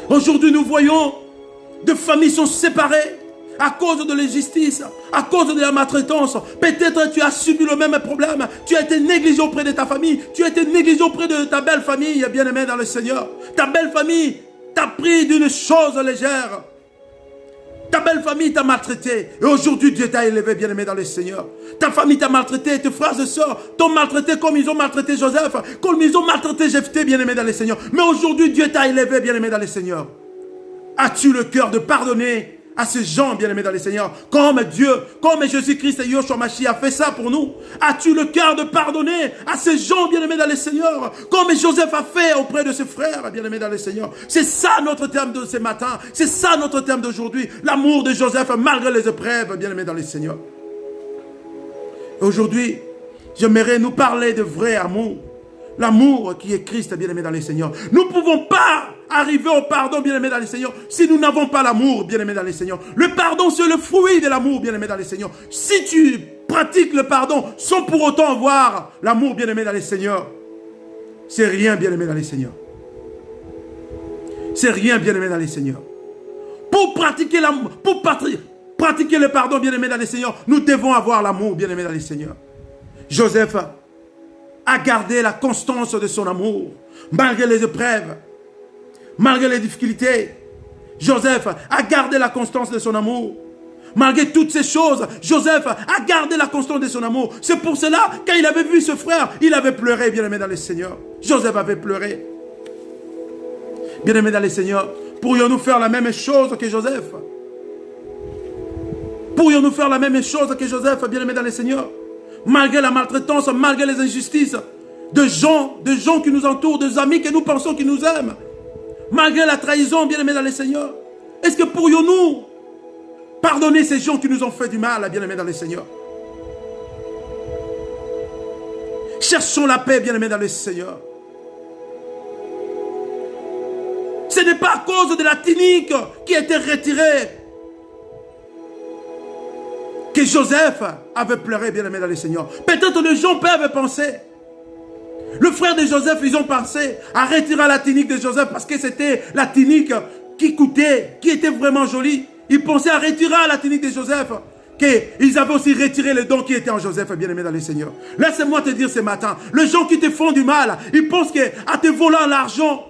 Aujourd'hui, nous voyons des familles sont séparées à cause de l'injustice, à cause de la maltraitance. Peut-être tu as subi le même problème. Tu as été négligé auprès de ta famille. Tu as été négligé auprès de ta belle famille, bien-aimé dans le Seigneur. Ta belle famille t'a pris d'une chose légère. Ta belle famille t'a maltraité. Et aujourd'hui, Dieu t'a élevé, bien-aimé dans le Seigneur. Ta famille t'a maltraité. Tes frères et sœurs t'ont maltraité comme ils ont maltraité Joseph, comme ils ont maltraité Jephthé, bien-aimé dans le Seigneur. Mais aujourd'hui, Dieu t'a élevé, bien-aimé dans le Seigneur. As-tu le cœur de pardonner à ces gens, bien-aimés dans le Seigneur, comme Dieu, comme Jésus-Christ et Yoshua Mashiach a fait ça pour nous? As-tu le cœur de pardonner à ces gens, bien-aimés dans le Seigneur, comme Joseph a fait auprès de ses frères, bien-aimés dans le Seigneur? C'est ça notre thème de ce matin, c'est ça notre thème d'aujourd'hui, l'amour de Joseph malgré les épreuves, bien-aimés dans le Seigneur. Aujourd'hui, j'aimerais nous parler de vrai amour. L'amour qui est Christ, bien-aimé dans le Seigneur. Nous ne pouvons pas arriver au pardon, bien-aimé dans le Seigneur, si nous n'avons pas l'amour, bien-aimé dans le Seigneur. Le pardon, c'est le fruit de l'amour, bien-aimé dans le Seigneur. Si tu pratiques le pardon sans pour autant avoir l'amour, bien-aimé dans le Seigneur, c'est rien, bien-aimé dans le Seigneur. C'est rien, bien-aimé dans le Seigneur. Pour pratiquer l'amour, pratiquer le pardon, bien-aimé dans le Seigneur, nous devons avoir l'amour, bien-aimé dans le Seigneur. Joseph a gardé la constance de son amour, malgré les épreuves, malgré les difficultés. Joseph a gardé la constance de son amour. Malgré toutes ces choses, Joseph a gardé la constance de son amour. C'est pour cela, quand il avait vu ce frère, il avait pleuré, bien-aimé dans le Seigneur. Joseph avait pleuré. Bien-aimé dans le Seigneur, pourrions-nous faire la même chose que Joseph? Pourrions-nous faire la même chose que Joseph, bien-aimé dans le Seigneur? Malgré la maltraitance, malgré les injustices de gens qui nous entourent, des amis que nous pensons qui nous aiment, malgré la trahison, bien-aimé dans le Seigneur, est-ce que pourrions-nous pardonner ces gens qui nous ont fait du mal, bien-aimé dans le Seigneur? Cherchons la paix, bien-aimé dans le Seigneur. Ce n'est pas à cause de la tunique qui a été retirée que Joseph avait pleuré, bien-aimé dans le Seigneur. Peut-être les gens peuvent penser. Le frère de Joseph, ils ont pensé à retirer la tunique de Joseph parce que c'était la tunique qui coûtait, qui était vraiment jolie. Ils pensaient à retirer la tunique de Joseph, qu'ils avaient aussi retiré le don qui était en Joseph, bien-aimé dans le Seigneur. Laisse-moi te dire ce matin, les gens qui te font du mal, ils pensent qu'à te volant l'argent,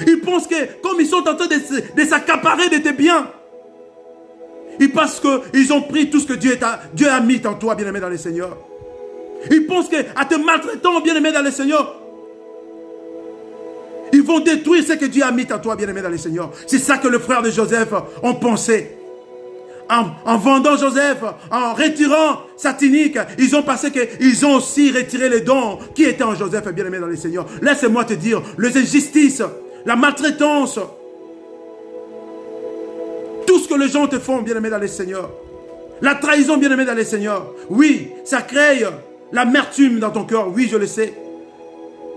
ils pensent que comme ils sont en train de s'accaparer de tes biens, ils pensent qu'ils ont pris tout ce que Dieu a mis en toi, bien-aimé dans le Seigneur. Ils pensent qu'à te maltraitant, bien-aimé dans le Seigneur, Ils vont détruire ce que Dieu a mis à toi, bien-aimé dans le Seigneur. C'est ça que le frère de Joseph ont pensé. En vendant Joseph, en retirant sa tunique, ils ont pensé qu'ils ont aussi retiré les dons qui étaient en Joseph, bien-aimé dans le Seigneur. Laisse-moi te dire, les injustices, la maltraitance, tout ce que les gens te font, bien-aimé dans le Seigneur, la trahison, bien-aimé dans le Seigneur, oui, ça crée l'amertume dans ton cœur, oui, je le sais.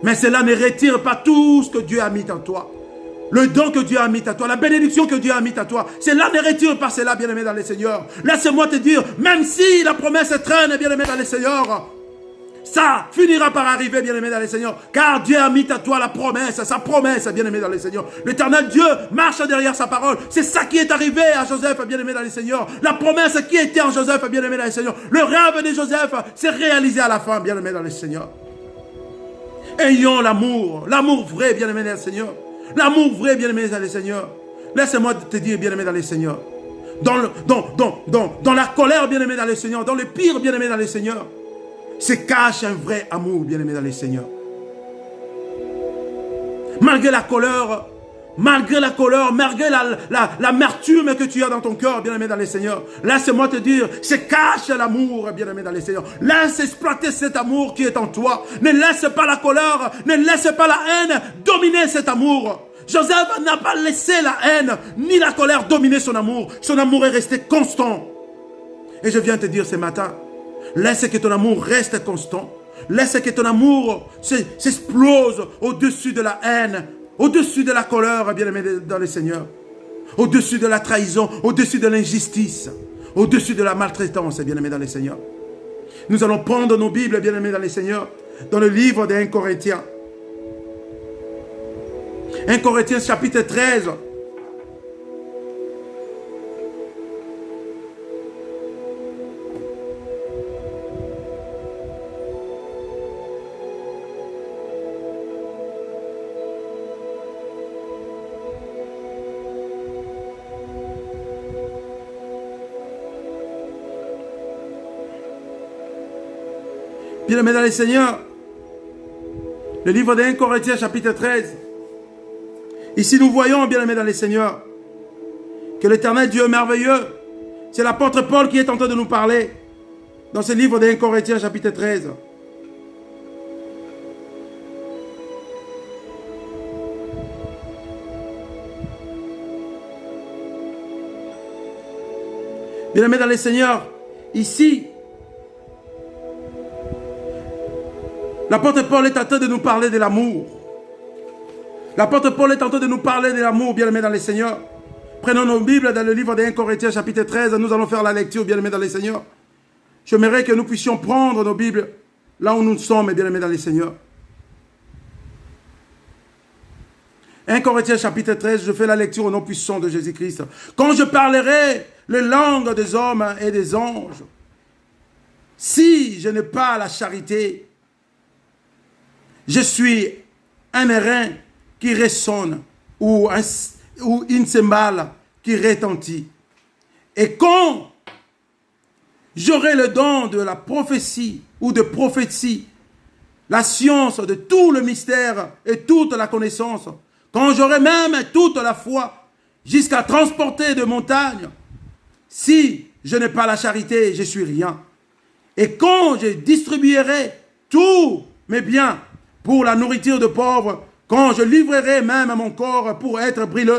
Mais cela ne retire pas tout ce que Dieu a mis en toi. Le don que Dieu a mis à toi, la bénédiction que Dieu a mis à toi, cela ne retire pas cela, bien-aimé dans le Seigneur. Laisse-moi te dire, même si la promesse traîne, bien-aimé dans le Seigneur, ça finira par arriver, bien-aimé dans le Seigneur, car Dieu a mis à toi la promesse, sa promesse, bien-aimé dans le Seigneur. L'Éternel Dieu marche derrière sa parole. C'est ça qui est arrivé à Joseph, bien-aimé dans le Seigneur. La promesse qui était en Joseph, bien-aimé dans le Seigneur. Le rêve de Joseph s'est réalisé à la fin, bien-aimé dans le Seigneur. Ayons l'amour vrai, bien-aimé dans le Seigneur. L'amour vrai, bien-aimé dans le Seigneur. Laisse-moi te dire, bien-aimé dans le Seigneur. Dans la colère, bien-aimé dans le Seigneur, dans le pire, bien-aimé dans le Seigneur, se cache un vrai amour, bien-aimé dans le Seigneur. Malgré la colère, malgré l'amertume que tu as dans ton cœur, bien-aimé dans le Seigneur, laisse-moi te dire, se cache l'amour, bien-aimé dans le Seigneur. Laisse exploiter cet amour qui est en toi. Ne laisse pas la colère, ne laisse pas la haine dominer cet amour. Joseph n'a pas laissé la haine ni la colère dominer son amour. Son amour est resté constant. Et je viens te dire ce matin, laisse que ton amour reste constant. Laisse que ton amour s'explose au-dessus de la haine, au-dessus de la colère, bien-aimé dans le Seigneur. Au-dessus de la trahison, au-dessus de l'injustice, au-dessus de la maltraitance, bien-aimé dans le Seigneur. Nous allons prendre nos Bibles, bien-aimés dans le Seigneur, dans le livre des 1 Corinthiens. 1 Corinthiens chapitre 13. Bien-aimés dans le Seigneur, le livre de 1 Corinthiens chapitre 13. Ici nous voyons, bien-aimés dans le Seigneur, que l'Éternel Dieu est merveilleux. C'est l'apôtre Paul qui est en train de nous parler dans ce livre de 1 Corinthiens chapitre 13. Bien-aimés dans le Seigneur, ici, l'apôtre Paul est en train de nous parler de l'amour. L'apôtre Paul est en train de nous parler de l'amour, bien-aimés dans le Seigneur. Prenons nos Bibles dans le livre de 1 Corinthiens chapitre 13. Nous allons faire la lecture, bien-aimés dans le Seigneur. J'aimerais que nous puissions prendre nos Bibles là où nous sommes, bien-aimés dans le Seigneur. 1 Corinthiens chapitre 13, je fais la lecture au nom puissant de Jésus-Christ. Quand je parlerai les langues des hommes et des anges, si je n'ai pas la charité, je suis un airain qui résonne ou une cymbale qui retentit. Et quand j'aurai le don de la prophétie ou de prophétie, la science de tout le mystère et toute la connaissance, quand j'aurai même toute la foi jusqu'à transporter de montagnes, si je n'ai pas la charité, je suis rien. Et quand je distribuerai tous mes biens pour la nourriture de pauvres, quand je livrerai même mon corps pour être brûlé,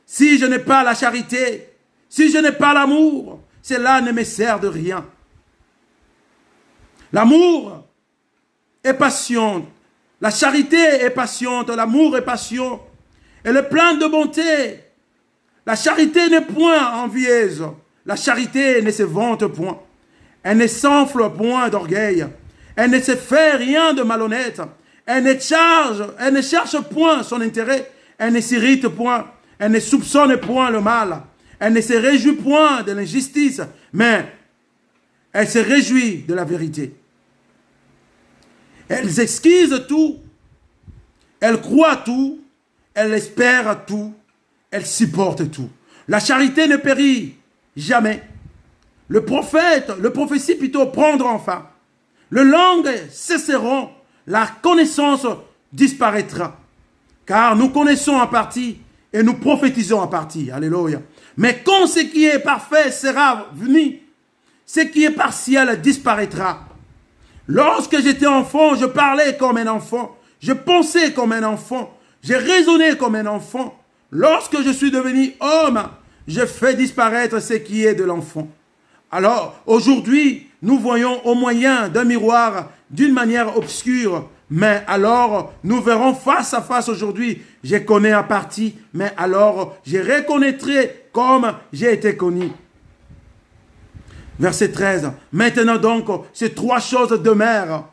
si je n'ai pas la charité, si je n'ai pas l'amour, cela ne me sert de rien. L'amour est patient, la charité est patiente, l'amour est patient, elle est pleine de bonté. La charité n'est point envieuse, la charité ne se vante point, elle ne s'enfle point d'orgueil, elle ne se fait rien de malhonnête, elle ne cherche point son intérêt, elle ne s'irrite point, elle ne soupçonne point le mal, elle ne se réjouit point de l'injustice, mais elle se réjouit de la vérité. Elle esquisse tout, elle croit tout, elle espère tout, elle supporte tout. La charité ne périt jamais. Le prophétie plutôt prendra fin. Les langues cesseront, la connaissance disparaîtra. Car nous connaissons en partie et nous prophétisons en partie. Alléluia. Mais quand ce qui est parfait sera venu, ce qui est partiel disparaîtra. Lorsque j'étais enfant, je parlais comme un enfant. Je pensais comme un enfant. J'ai raisonné comme un enfant. Lorsque je suis devenu homme, je fais disparaître ce qui est de l'enfant. Alors, aujourd'hui, nous voyons au moyen d'un miroir d'une manière obscure. Mais alors, nous verrons face à face aujourd'hui. Je connais en partie, mais alors, je reconnaîtrai comme j'ai été connu. Verset 13. Maintenant donc, ces trois choses demeurent.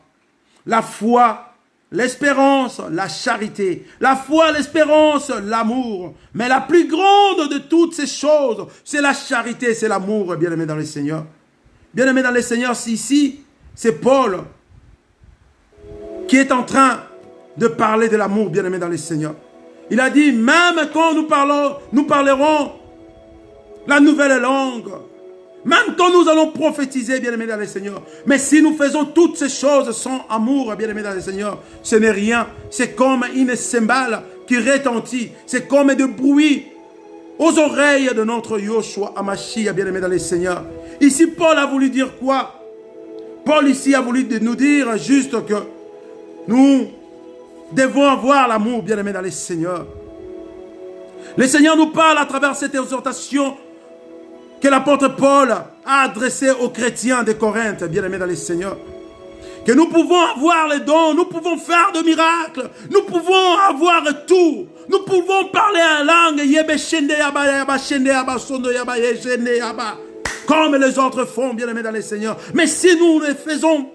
La foi, l'espérance, la charité. La foi, l'espérance, l'amour. Mais la plus grande de toutes ces choses, c'est la charité, c'est l'amour, bien-aimé dans le Seigneur. Bien-aimé dans le Seigneur, ici, c'est Paul qui est en train de parler de l'amour, bien-aimé dans le Seigneur. Il a dit, même quand nous parlerons la nouvelle langue, même quand nous allons prophétiser, bien-aimé dans le Seigneur, mais si nous faisons toutes ces choses sans amour, bien-aimé dans le Seigneur, ce n'est rien. C'est comme une cymbale qui retentit. C'est comme du bruit aux oreilles de notre Yoshua Hamashiach, bien-aimé dans le Seigneur. Ici, Paul a voulu dire quoi? Paul ici a voulu nous dire juste que nous devons avoir l'amour, bien-aimé dans le Seigneur. Le Seigneur nous parle à travers cette exhortation que l'apôtre Paul a adressée aux chrétiens de Corinthe, bien-aimés dans le Seigneur. Que nous pouvons avoir les dons, nous pouvons faire de miracles, nous pouvons avoir tout. Nous pouvons parler en langue, comme les autres font, bien-aimés dans le Seigneur. Mais si nous ne faisons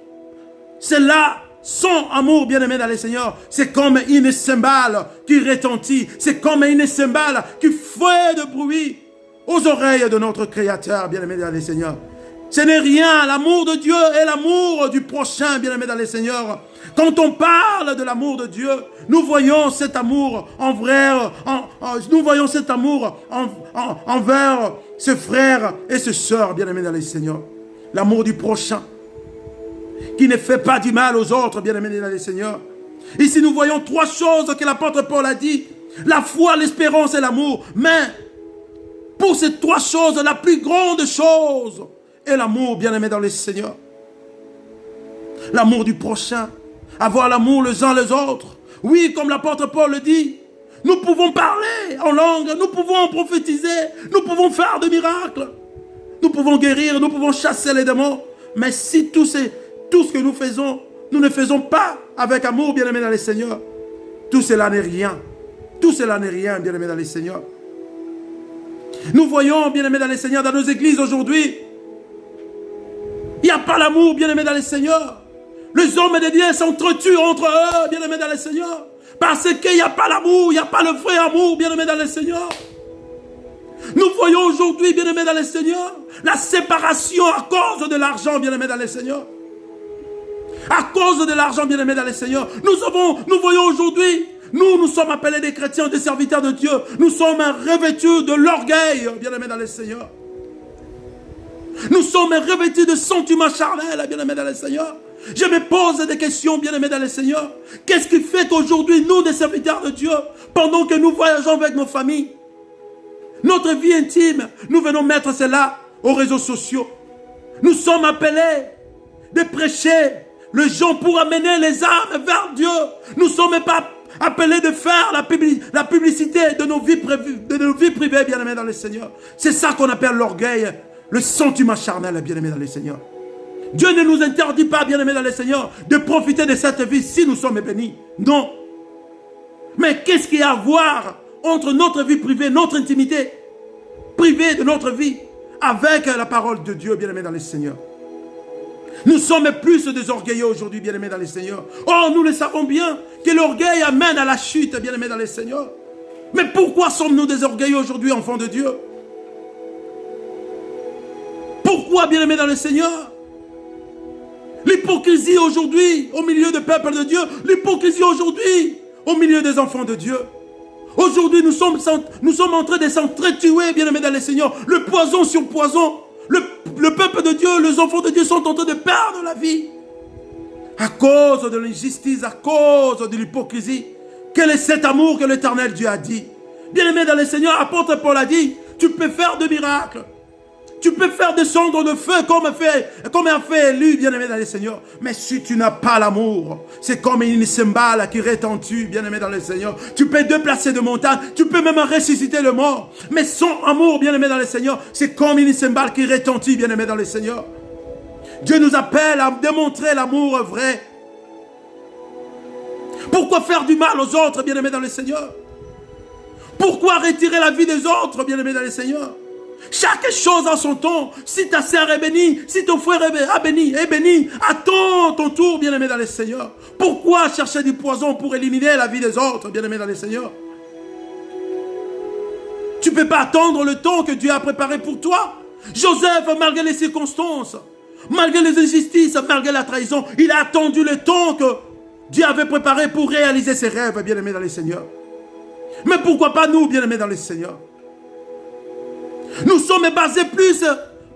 cela sans amour, bien-aimé dans le Seigneur, c'est comme une cymbale qui retentit, c'est comme une cymbale qui fait de bruit aux oreilles de notre Créateur, bien-aimé dans le Seigneur. Ce n'est rien, l'amour de Dieu et l'amour du prochain, bien-aimé dans le Seigneur. Quand on parle de l'amour de Dieu, nous voyons cet amour envers ses frères et ses sœurs, bien-aimés dans le Seigneur. L'amour du prochain, qui ne fait pas du mal aux autres, bien-aimés dans le Seigneur. Ici, nous voyons trois choses que l'apôtre Paul a dit. La foi, l'espérance et l'amour. Mais, pour ces trois choses, la plus grande chose est l'amour, bien-aimé dans le Seigneur. L'amour du prochain. Avoir l'amour les uns les autres. Oui, comme l'apôtre Paul le dit, nous pouvons parler en langue, nous pouvons prophétiser, nous pouvons faire des miracles, nous pouvons guérir, nous pouvons chasser les démons. Mais si tout ce que nous faisons, nous ne faisons pas avec amour, bien-aimé dans le Seigneur, tout cela n'est rien. Tout cela n'est rien, bien-aimé dans le Seigneur. Nous voyons, bien-aimé dans le Seigneur, dans nos églises aujourd'hui, il n'y a pas l'amour, bien-aimé dans le Seigneur. Les hommes de Dieu s'entretuent entre eux, bien-aimés dans le Seigneur. Parce qu'il n'y a pas l'amour, il n'y a pas le vrai amour, bien-aimés dans le Seigneur. Nous voyons aujourd'hui, bien-aimés dans le Seigneur, la séparation à cause de l'argent, bien-aimés dans le Seigneur. À cause de l'argent, bien-aimés dans le Seigneur. Nous voyons aujourd'hui, nous sommes appelés des chrétiens, des serviteurs de Dieu. Nous sommes revêtus de l'orgueil, bien-aimés dans le Seigneur. Nous sommes revêtus de sentiments charnels, bien-aimés dans le Seigneur. Je me pose des questions, bien-aimés dans le Seigneur. Qu'est-ce qui fait qu'aujourd'hui, nous, des serviteurs de Dieu, pendant que nous voyageons avec nos familles, notre vie intime, nous venons mettre cela aux réseaux sociaux. Nous sommes appelés de prêcher les gens pour amener les âmes vers Dieu. Nous ne sommes pas appelés de faire la publicité de nos vies privées, bien-aimés dans le Seigneur. C'est ça qu'on appelle l'orgueil, le sentiment charnel, bien-aimés dans le Seigneur. Dieu ne nous interdit pas, bien-aimés dans le Seigneur, de profiter de cette vie si nous sommes bénis. Non. Mais qu'est-ce qu'il y a à voir entre notre vie privée, notre intimité privée de notre vie, avec la parole de Dieu, bien-aimés dans le Seigneur? Nous sommes plus des orgueilleux aujourd'hui, bien-aimés dans le Seigneur. Or, nous le savons bien que l'orgueil amène à la chute, bien-aimés dans le Seigneur. Mais pourquoi sommes-nous des orgueilleux aujourd'hui, enfants de Dieu? Pourquoi, bien-aimés dans le Seigneur? L'hypocrisie aujourd'hui au milieu du peuple de Dieu. L'hypocrisie aujourd'hui au milieu des enfants de Dieu. Aujourd'hui, nous sommes en train de s'entretuer, bien-aimés dans le Seigneur. Le poison sur poison. Le peuple de Dieu, les enfants de Dieu sont en train de perdre la vie. À cause de l'injustice, à cause de l'hypocrisie. Quel est cet amour que l'Éternel Dieu a dit? Bien-aimé dans le Seigneur, apôtre Paul a dit, tu peux faire de miracles. Tu peux faire descendre le feu comme a fait Élie, bien-aimé dans le Seigneur. Mais si tu n'as pas l'amour, c'est comme une cymbale qui retentit, bien-aimé dans le Seigneur. Tu peux déplacer de montagne, tu peux même ressusciter le mort. Mais sans amour, bien-aimé dans le Seigneur, c'est comme une cymbale qui retentit, bien-aimé dans le Seigneur. Dieu nous appelle à démontrer l'amour vrai. Pourquoi faire du mal aux autres, bien-aimé dans le Seigneur? Pourquoi retirer la vie des autres, bien-aimé dans le Seigneur? Chaque chose en son temps. Si ta sœur est bénie, si ton frère est béni, attends ton tour, bien-aimé dans le Seigneur. Pourquoi chercher du poison pour éliminer la vie des autres, bien-aimé dans le Seigneur? Tu ne peux pas attendre le temps que Dieu a préparé pour toi. Joseph, malgré les circonstances, malgré les injustices, malgré la trahison, il a attendu le temps que Dieu avait préparé pour réaliser ses rêves, bien-aimé dans le Seigneur. Mais pourquoi pas nous, bien-aimés dans le Seigneur? Nous sommes basés plus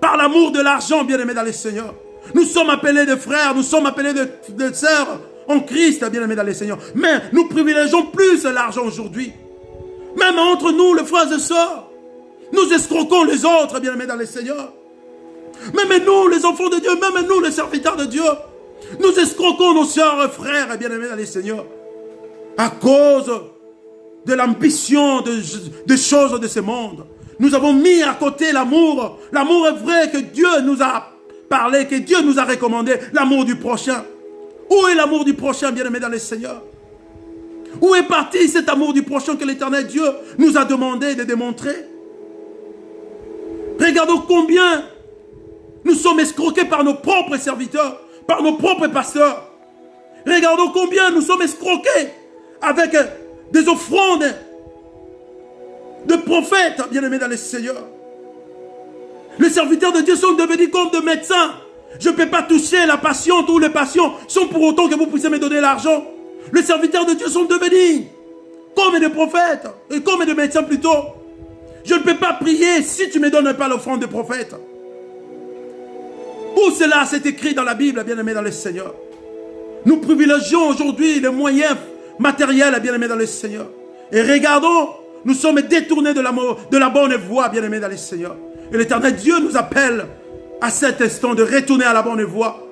par l'amour de l'argent, bien-aimés dans le Seigneur. Nous sommes appelés de frères, nous sommes appelés de sœurs en Christ, bien-aimés dans le Seigneur. Mais nous privilégions plus l'argent aujourd'hui. Même entre nous, les frères et sœurs, nous escroquons les autres, bien-aimés dans le Seigneur. Même nous, les enfants de Dieu, même nous, les serviteurs de Dieu, nous escroquons nos sœurs et frères, bien-aimés dans le Seigneur, à cause de l'ambition de choses de ce monde. Nous avons mis à côté l'amour. L'amour est vrai que Dieu nous a parlé, que Dieu nous a recommandé, l'amour du prochain. Où est l'amour du prochain, bien-aimé dans le Seigneur? Où est parti cet amour du prochain que l'Éternel Dieu nous a demandé de démontrer? Regardons combien nous sommes escroqués par nos propres serviteurs, par nos propres pasteurs. Regardons combien nous sommes escroqués avec des offrandes de prophètes, bien-aimés dans le Seigneur. Les serviteurs de Dieu sont devenus comme des médecins. Je ne peux pas toucher la patiente ou les patients sans pour autant que vous puissiez me donner l'argent. Les serviteurs de Dieu sont devenus comme des prophètes, et comme des médecins plutôt. Je ne peux pas prier si tu ne me donnes pas l'offrande de prophète. Où cela c'est écrit dans la Bible, bien-aimés dans le Seigneur? Nous privilégions aujourd'hui les moyens matériels, bien-aimés dans le Seigneur. Et regardons, nous sommes détournés de la bonne voie, bien-aimés dans le Seigneur. Et l'Éternel Dieu nous appelle à cet instant de retourner à la bonne voie,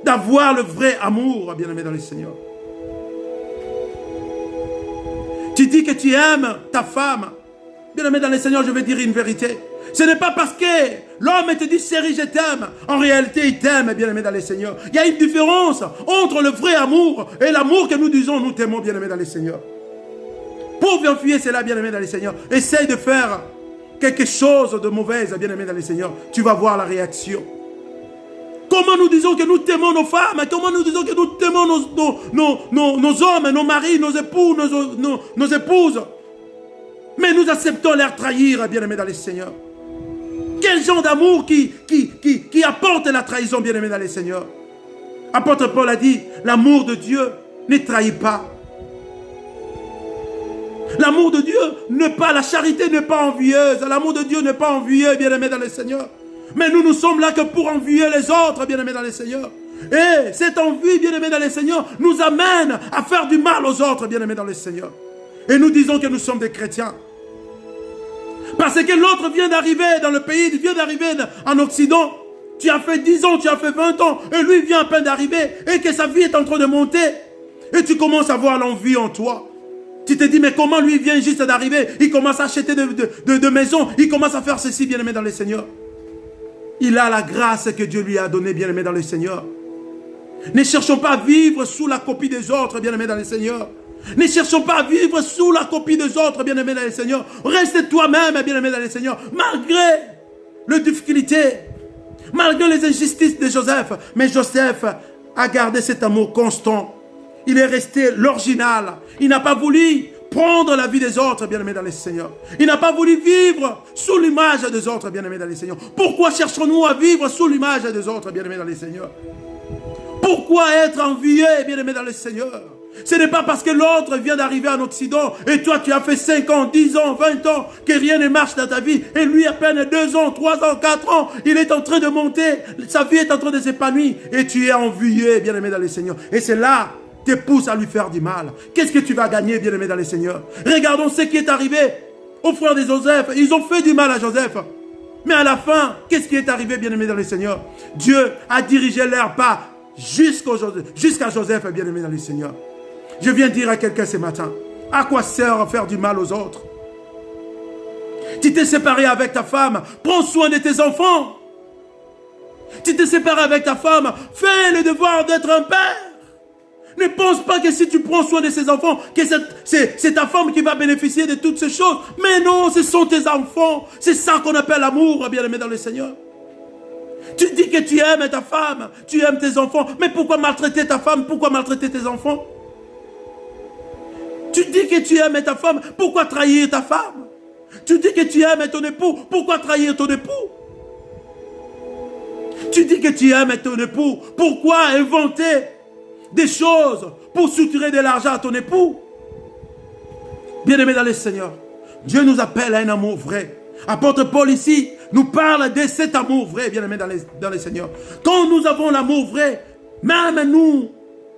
d'avoir le vrai amour, bien-aimés dans le Seigneur. Tu dis que tu aimes ta femme. Bien-aimé dans le Seigneur, je vais dire une vérité. Ce n'est pas parce que l'homme te dit chérie, je t'aime. En réalité, il t'aime, bien-aimé dans le Seigneur. Il y a une différence entre le vrai amour et l'amour que nous disons, nous t'aimons, bien-aimé dans le Seigneur. Pour vérifier cela, bien-aimé dans le Seigneur, essaye de faire quelque chose de mauvais, bien-aimé dans le Seigneur. Tu vas voir la réaction. Comment nous disons que nous t'aimons nos femmes? Comment nous disons que nous t'aimons nos hommes, nos maris, nos époux, nos épouses? Mais nous acceptons leur trahir, bien-aimé dans le Seigneur. Quel genre d'amour qui apporte la trahison, bien-aimé dans le Seigneur? Apôtre Paul a dit, l'amour de Dieu ne trahit pas. L'amour de Dieu n'est pas, la charité n'est pas envieuse. L'amour de Dieu n'est pas envieux, bien-aimé dans le Seigneur. Mais nous sommes là que pour envier les autres, bien-aimés dans le Seigneur. Et cette envie, bien-aimé dans le Seigneur, nous amène à faire du mal aux autres, bien-aimés dans le Seigneur. Et nous disons que nous sommes des chrétiens. Parce que l'autre vient d'arriver dans le pays, il vient d'arriver en Occident. Tu as fait 10 ans, tu as fait 20 ans, et lui vient à peine d'arriver, et que sa vie est en train de monter. Et tu commences à voir l'envie en toi. Tu te dis, mais comment lui vient juste d'arriver? Il commence à acheter de maisons, il commence à faire ceci, bien-aimé dans le Seigneur. Il a la grâce que Dieu lui a donnée, bien-aimé dans le Seigneur. Ne cherchons pas à vivre sous la copie des autres, bien-aimé dans le Seigneur. Ne cherchons pas à vivre sous la copie des autres, bien-aimé dans le Seigneur. Reste toi-même, bien-aimé dans le Seigneur. Malgré les difficultés, malgré les injustices de Joseph. Mais Joseph a gardé cet amour constant. Il est resté l'original. Il n'a pas voulu prendre la vie des autres, bien-aimés dans le Seigneur. Il n'a pas voulu vivre sous l'image des autres, bien-aimés dans le Seigneur. Pourquoi cherchons-nous à vivre sous l'image des autres, bien-aimés dans le Seigneur? Pourquoi être envié, bien-aimé dans le Seigneur? Ce n'est pas parce que l'autre vient d'arriver en Occident et toi tu as fait 5 ans, 10 ans, 20 ans que rien ne marche dans ta vie et lui à peine 2 ans, 3 ans, 4 ans, il est en train de monter, sa vie est en train de s'épanouir et tu es envié, bien-aimé dans le Seigneur. Et c'est là te pousse à lui faire du mal. Qu'est-ce que tu vas gagner, bien-aimé dans le Seigneur? Regardons ce qui est arrivé aux frères de Joseph. Ils ont fait du mal à Joseph. Mais à la fin, qu'est-ce qui est arrivé, bien-aimé dans le Seigneur? Dieu a dirigé leurs pas jusqu'à Joseph, bien-aimé dans le Seigneur. Je viens dire à quelqu'un ce matin, à quoi sert faire du mal aux autres? Tu t'es séparé avec ta femme, prends soin de tes enfants. Tu t'es séparé avec ta femme, fais le devoir d'être un père. Ne pense pas que si tu prends soin de ses enfants, que c'est ta femme qui va bénéficier de toutes ces choses. Mais non, ce sont tes enfants. C'est ça qu'on appelle l'amour, bien-aimé dans le Seigneur. Tu dis que tu aimes ta femme, tu aimes tes enfants. Mais pourquoi maltraiter ta femme? Pourquoi maltraiter tes enfants? Tu dis que tu aimes ta femme, pourquoi trahir ta femme? Tu dis que tu aimes ton époux, pourquoi trahir ton époux? Tu dis que tu aimes ton époux, pourquoi inventer des choses pour soutirer de l'argent à ton époux? Bien-aimé dans le Seigneur, Dieu nous appelle à un amour vrai. Apôtre Paul ici nous parle de cet amour vrai, bien-aimé dans le Seigneur. Quand nous avons l'amour vrai, même nous,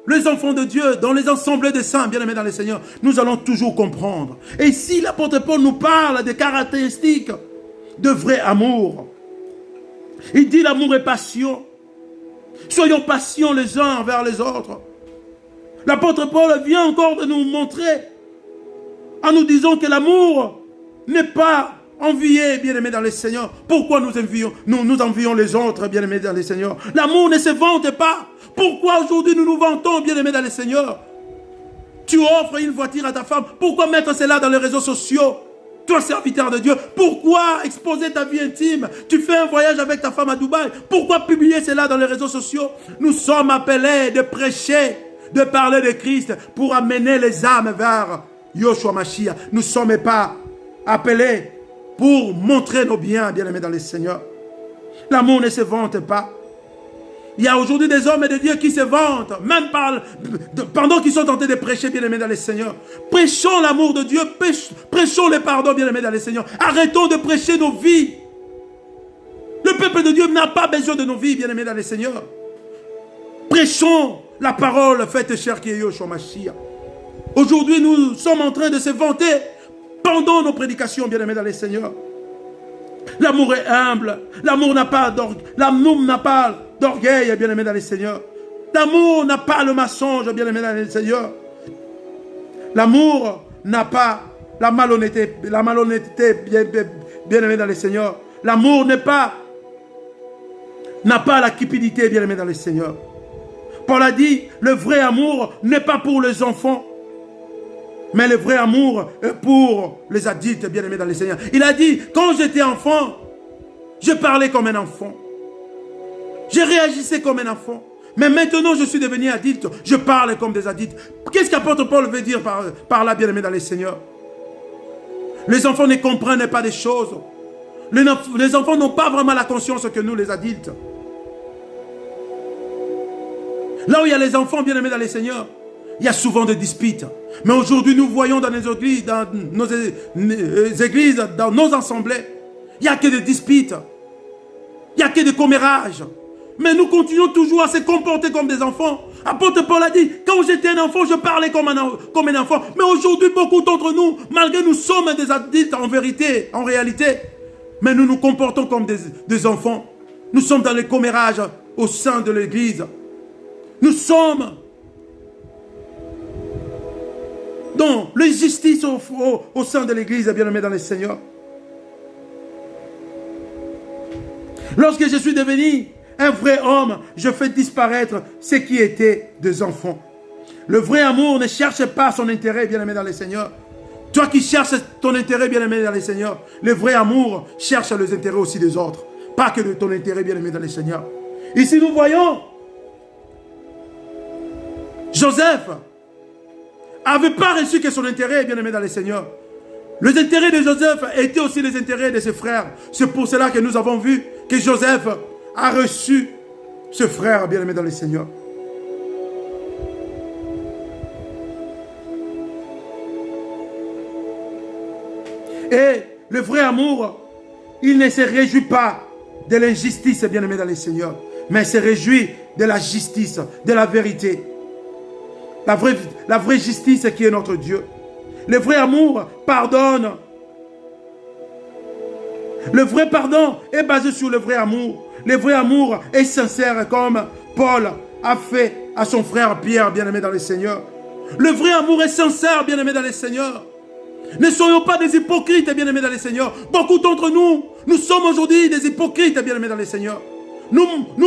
les enfants de Dieu, dans les assemblées des saints, bien-aimés dans le Seigneur, nous allons toujours comprendre. Et ici, l'apôtre Paul nous parle des caractéristiques de vrai amour. Il dit l'amour est passion. Soyons patients les uns envers les autres. L'apôtre Paul vient encore de nous montrer, en nous disant que l'amour n'est pas envié, bien-aimés dans le Seigneur. Pourquoi nous envions les autres, bien-aimés dans le Seigneur? L'amour ne se vante pas. Pourquoi aujourd'hui nous nous vantons, bien-aimés dans le Seigneur? Tu offres une voiture à ta femme. Pourquoi mettre cela dans les réseaux sociaux? Toi, serviteur de Dieu, pourquoi exposer ta vie intime? Tu fais un voyage avec ta femme à Dubaï. Pourquoi publier cela dans les réseaux sociaux? Nous sommes appelés de prêcher, de parler de Christ pour amener les âmes vers Yoshua Mashiach. Nous ne sommes pas appelés pour montrer nos biens, bien-aimés dans le Seigneur. L'amour ne se vante pas. Il y a aujourd'hui des hommes et de Dieu qui se vantent, même pendant qu'ils sont en train de prêcher, bien-aimés dans le Seigneur. Prêchons l'amour de Dieu, prêchons le pardon, bien-aimés dans le Seigneur. Arrêtons de prêcher nos vies. Le peuple de Dieu n'a pas besoin de nos vies, bien-aimés dans le Seigneur. Prêchons la parole faite chère qui est Yoshua Mashiach. Aujourd'hui, nous sommes en train de se vanter pendant nos prédications, bien-aimés dans le Seigneur. L'amour est humble. L'amour n'a pas d'orgueil, bien-aimé dans le Seigneur. L'amour n'a pas le mensonge, bien-aimé dans le Seigneur. L'amour n'a pas la malhonnêteté, bien-aimé dans le Seigneur. L'amour n'a pas la cupidité, bien-aimé dans le Seigneur. Paul a dit, le vrai amour n'est pas pour les enfants, mais le vrai amour est pour les adultes, bien-aimés dans le Seigneur. Il a dit, quand j'étais enfant, je parlais comme un enfant. Je réagissais comme un enfant. Mais maintenant, je suis devenu adulte. Je parle comme des adultes. Qu'est-ce qu'apôtre Paul veut dire par là, bien-aimé dans le Seigneur? Les enfants ne comprennent pas des choses. Les enfants n'ont pas vraiment la conscience que nous, les adultes. Là où il y a les enfants, bien-aimés dans le Seigneur, il y a souvent des disputes. Mais aujourd'hui, nous voyons dans nos églises, dans nos assemblées, il n'y a que des disputes. Il n'y a que des commérages. Mais nous continuons toujours à se comporter comme des enfants. Apôtre Paul a dit, quand j'étais un enfant, je parlais comme un enfant. Mais aujourd'hui, beaucoup d'entre nous, malgré nous sommes des adultes en vérité, en réalité, mais nous nous comportons comme des enfants. Nous sommes dans les commérages au sein de l'église. Nous sommes dans l'injustice au sein de l'église, bien-aimé dans le Seigneur. Lorsque je suis devenu un vrai homme, je fais disparaître ce qui était des enfants. Le vrai amour ne cherche pas son intérêt, bien-aimé dans le Seigneur. Toi qui cherches ton intérêt, bien-aimé dans le Seigneur, le vrai amour cherche les intérêts aussi des autres. Pas que de ton intérêt, bien-aimé dans le Seigneur. Ici, nous voyons Joseph n'avait pas reçu que son intérêt, bien-aimé dans le Seigneur. Les intérêts de Joseph étaient aussi les intérêts de ses frères. C'est pour cela que nous avons vu que Joseph a reçu ce frère, bien-aimé dans le Seigneur. Et le vrai amour, il ne se réjouit pas de l'injustice, bien-aimé dans le Seigneur, mais il se réjouit de la justice, de la vérité. la vraie justice qui est notre Dieu. Le vrai amour pardonne. Le vrai pardon est basé sur le vrai amour. Le vrai amour est sincère comme Paul a fait à son frère Pierre, bien-aimé dans le Seigneur. Le vrai amour est sincère, bien-aimé dans le Seigneur. Ne soyons pas des hypocrites, bien-aimés dans le Seigneur. Beaucoup d'entre nous, nous sommes aujourd'hui des hypocrites, bien-aimés dans le Seigneur. Nous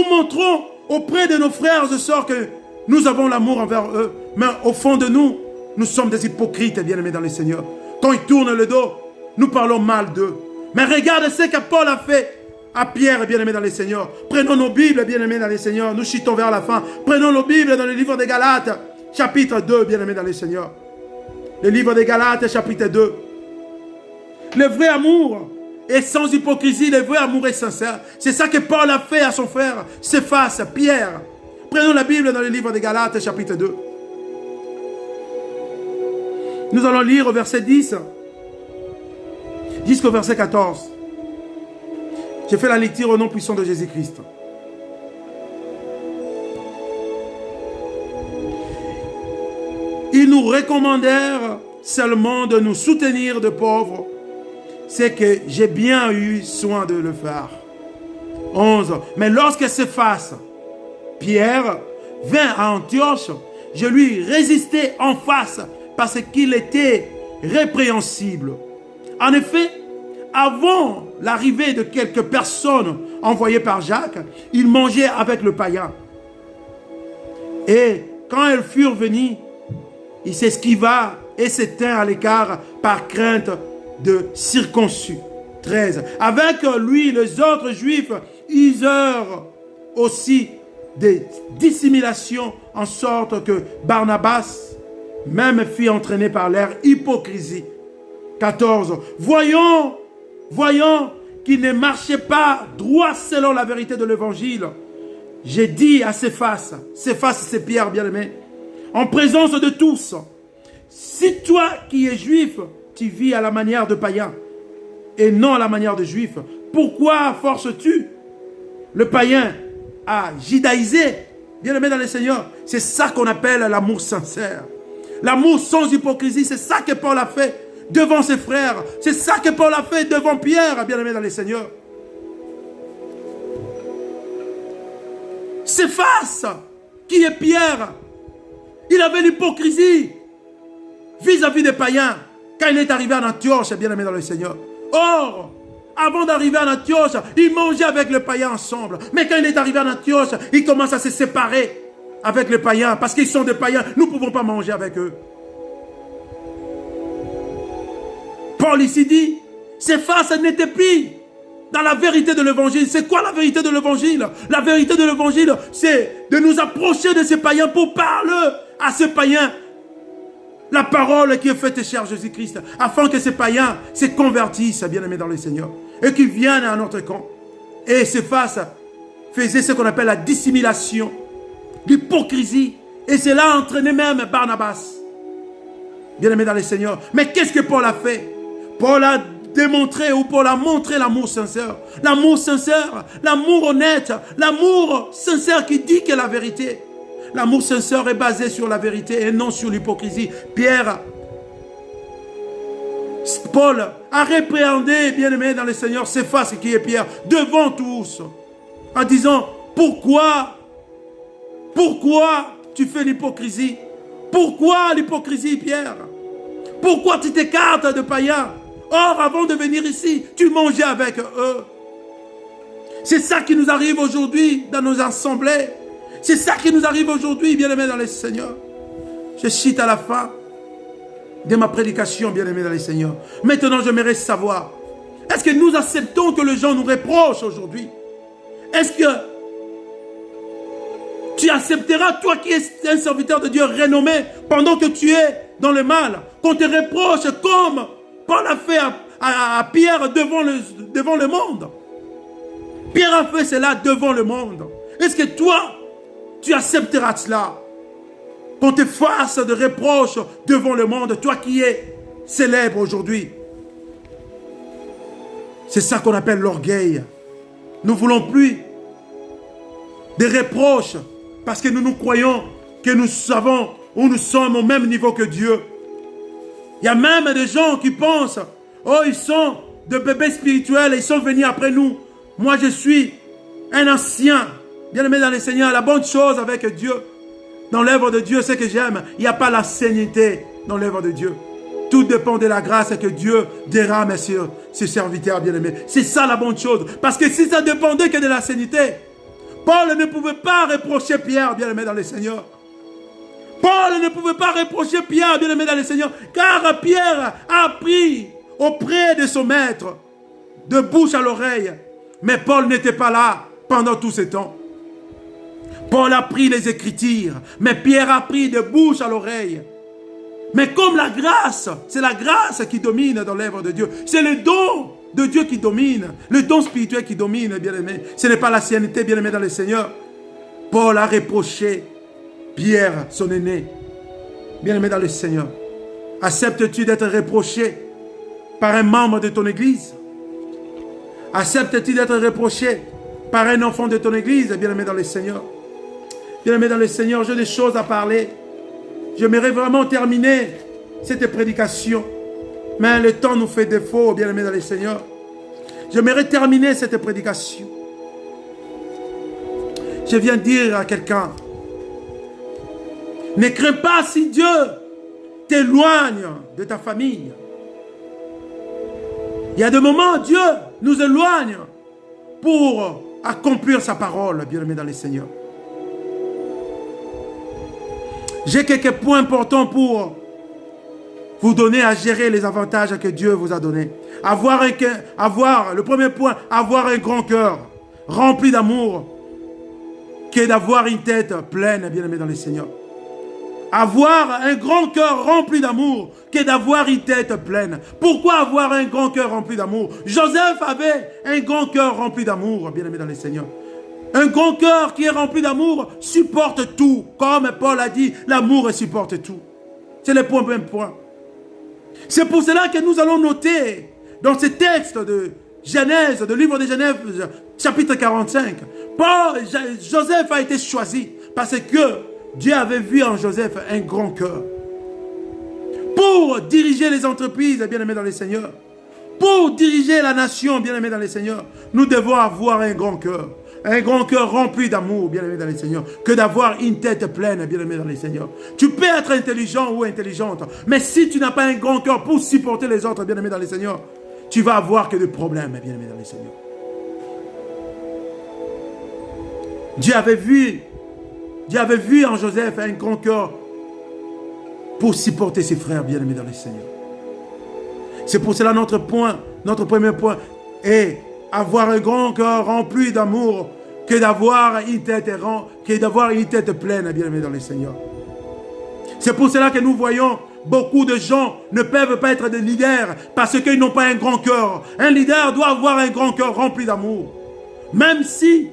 montrons auprès de nos frères et sœurs que nous avons l'amour envers eux. Mais au fond de nous, nous sommes des hypocrites, bien-aimés dans le Seigneur. Quand ils tournent le dos, nous parlons mal d'eux. Mais regarde ce que Paul a fait à Pierre, bien-aimé dans le Seigneur. Prenons nos Bibles, bien-aimés dans le Seigneur. Nous chutons vers la fin. Prenons nos Bibles dans le livre des Galates, chapitre 2, bien-aimés dans le Seigneur. Le livre des Galates, chapitre 2. Le vrai amour est sans hypocrisie, le vrai amour est sincère. C'est ça que Paul a fait à son frère, Céphas, Pierre. Prenons la Bible dans le livre des Galates, chapitre 2. Nous allons lire au verset 10 jusqu'au verset 14. J'ai fait la lecture au nom puissant de Jésus-Christ. Ils nous recommandèrent seulement de nous soutenir de pauvres. C'est que j'ai bien eu soin de le faire. 11. Mais lorsque Céphas, Pierre, vint à Antioche, je lui résistai en face parce qu'il était répréhensible. En effet, avant l'arrivée de quelques personnes envoyées par Jacques, il mangeait avec le païen. Et quand elles furent venues, il s'esquiva et se tint à l'écart par crainte de circoncis. 13. Avec lui, les autres Juifs usèrent aussi des dissimulations en sorte que Barnabas même fut entraîné par leur hypocrisie. 14. Voyons qu'il ne marchait pas droit selon la vérité de l'évangile. J'ai dit à Céphas, c'est Pierre bien-aimé, en présence de tous, si toi qui es juif, tu vis à la manière de païen et non à la manière de juif, pourquoi forces-tu le païen à judaïser? Bien-aimé dans le Seigneur, c'est ça qu'on appelle l'amour sincère. L'amour sans hypocrisie, c'est ça que Paul a fait devant ses frères. C'est ça que Paul a fait devant Pierre, bien-aimé dans le Seigneur. Céphas, qui est Pierre, il avait l'hypocrisie vis-à-vis des païens quand il est arrivé en Antioche, bien-aimé dans le Seigneur. Or, avant d'arriver en Antioche, il mangeait avec les païens ensemble. Mais quand il est arrivé en Antioche, il commence à se séparer avec les païens parce qu'ils sont des païens. Nous ne pouvons pas manger avec eux. Paul ici dit, Céphas n'était plus dans la vérité de l'évangile. C'est quoi la vérité de l'évangile? La vérité de l'évangile, c'est de nous approcher de ces païens pour parler à ces païens la parole qui est faite cher Jésus-Christ, afin que ces païens se convertissent, bien-aimés dans le Seigneur, et qu'ils viennent à notre camp. Et Céphas faisait ce qu'on appelle la dissimulation, l'hypocrisie, et cela a entraîné même Barnabas, bien-aimés dans le Seigneur. Mais qu'est-ce que Paul a fait? Paul a démontré, ou Paul a montré l'amour sincère, l'amour honnête, l'amour sincère qui dit que la vérité. L'amour sincère est basé sur la vérité et non sur l'hypocrisie. Paul a répréhendé, bien-aimé dans le Seigneur, Céphas qui est Pierre, devant tous, en disant, pourquoi tu fais l'hypocrisie? Pourquoi l'hypocrisie, Pierre? Pourquoi tu t'écartes de païens? Or, avant de venir ici, tu mangeais avec eux. C'est ça qui nous arrive aujourd'hui dans nos assemblées. C'est ça qui nous arrive aujourd'hui, bien-aimés dans le Seigneur. Je cite à la fin de ma prédication, bien-aimés dans le Seigneur. Maintenant, j'aimerais savoir, est-ce que nous acceptons que les gens nous reprochent aujourd'hui? Est-ce que tu accepteras, toi qui es un serviteur de Dieu renommé, pendant que tu es dans le mal, qu'on te reproche comme Paul a fait à Pierre devant le monde? Pierre a fait cela devant le monde. Est-ce que toi, tu accepteras cela? Qu'on te fasse de reproches devant le monde, toi qui es célèbre aujourd'hui. C'est ça qu'on appelle l'orgueil. Nous ne voulons plus des reproches parce que nous nous croyons que nous savons où nous sommes au même niveau que Dieu. Il y a même des gens qui pensent, oh, ils sont de bébés spirituels et ils sont venus après nous. Moi, je suis un ancien, bien-aimé dans le Seigneur. La bonne chose avec Dieu, dans l'œuvre de Dieu, c'est que j'aime, il n'y a pas l'ancienneté dans l'œuvre de Dieu. Tout dépend de la grâce que Dieu dérame sur ses serviteurs bien-aimés. C'est ça la bonne chose. Parce que si ça dépendait que de l'ancienneté, Paul ne pouvait pas reprocher Pierre, bien-aimé dans le Seigneur. Paul ne pouvait pas reprocher Pierre, bien-aimé dans le Seigneur, car Pierre a appris auprès de son maître, de bouche à l'oreille. Mais Paul n'était pas là pendant tout ce temps. Paul a pris les Écritures, mais Pierre a pris de bouche à l'oreille. Mais comme la grâce, c'est la grâce qui domine dans l'œuvre de Dieu. C'est le don de Dieu qui domine, le don spirituel qui domine, bien-aimé. Ce n'est pas l'ancienneté, bien-aimé dans le Seigneur. Paul a reproché Pierre, son aîné, bien-aimé dans le Seigneur. Acceptes-tu d'être reproché par un membre de ton église? Acceptes-tu d'être reproché par un enfant de ton église, bien-aimé dans le Seigneur? Bien-aimé dans le Seigneur, j'ai des choses à parler. J'aimerais vraiment terminer cette prédication. Mais le temps nous fait défaut, bien-aimé dans le Seigneur. J'aimerais terminer cette prédication. Je viens dire à quelqu'un, ne crains pas si Dieu t'éloigne de ta famille. Il y a des moments où Dieu nous éloigne pour accomplir sa parole, bien-aimé dans le Seigneur. J'ai quelques points importants pour vous donner à gérer les avantages que Dieu vous a donnés. Le premier point, avoir un grand cœur rempli d'amour, que d'avoir une tête pleine, bien-aimé dans le Seigneur. Avoir un grand cœur rempli d'amour, que d'avoir une tête pleine. Pourquoi avoir un grand cœur rempli d'amour? Joseph avait un grand cœur rempli d'amour, bien-aimé dans le Seigneur. Un grand cœur qui est rempli d'amour supporte tout. Comme Paul a dit, l'amour supporte tout. C'est le premier point. C'est pour cela que nous allons noter dans ce texte de Genèse, de livre de Genèse, chapitre 45, Joseph a été choisi parce que Dieu avait vu en Joseph un grand cœur. Pour diriger les entreprises, bien-aimés dans le Seigneur, pour diriger la nation, bien-aimés dans le Seigneur, nous devons avoir un grand cœur. Un grand cœur rempli d'amour, bien-aimé dans le Seigneur, que d'avoir une tête pleine, bien-aimé dans le Seigneur. Tu peux être intelligent ou intelligente, mais si tu n'as pas un grand cœur pour supporter les autres, bien-aimé dans le Seigneur, tu vas avoir que des problèmes, bien-aimé dans le Seigneur. Dieu avait vu en Joseph un grand cœur pour supporter ses frères, bien-aimés dans le Seigneur. C'est pour cela notre premier point est avoir un grand cœur rempli d'amour que d'avoir une tête pleine, bien-aimé dans le Seigneur. C'est pour cela que nous voyons beaucoup de gens ne peuvent pas être des leaders parce qu'ils n'ont pas un grand cœur. Un leader doit avoir un grand cœur rempli d'amour. Même si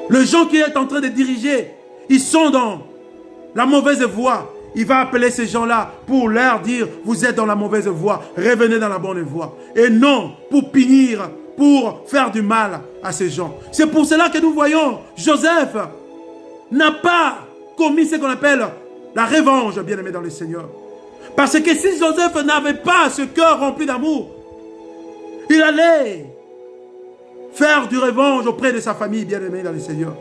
les gens qui sont en train de diriger, ils sont dans la mauvaise voie, il va appeler ces gens-là pour leur dire, vous êtes dans la mauvaise voie, revenez dans la bonne voie. Et non pour punir, pour faire du mal à ces gens. C'est pour cela que nous voyons, Joseph n'a pas commis ce qu'on appelle la revanche, bien-aimé dans le Seigneur. Parce que si Joseph n'avait pas ce cœur rempli d'amour, il allait faire du revanche auprès de sa famille, bien-aimé dans le Seigneur.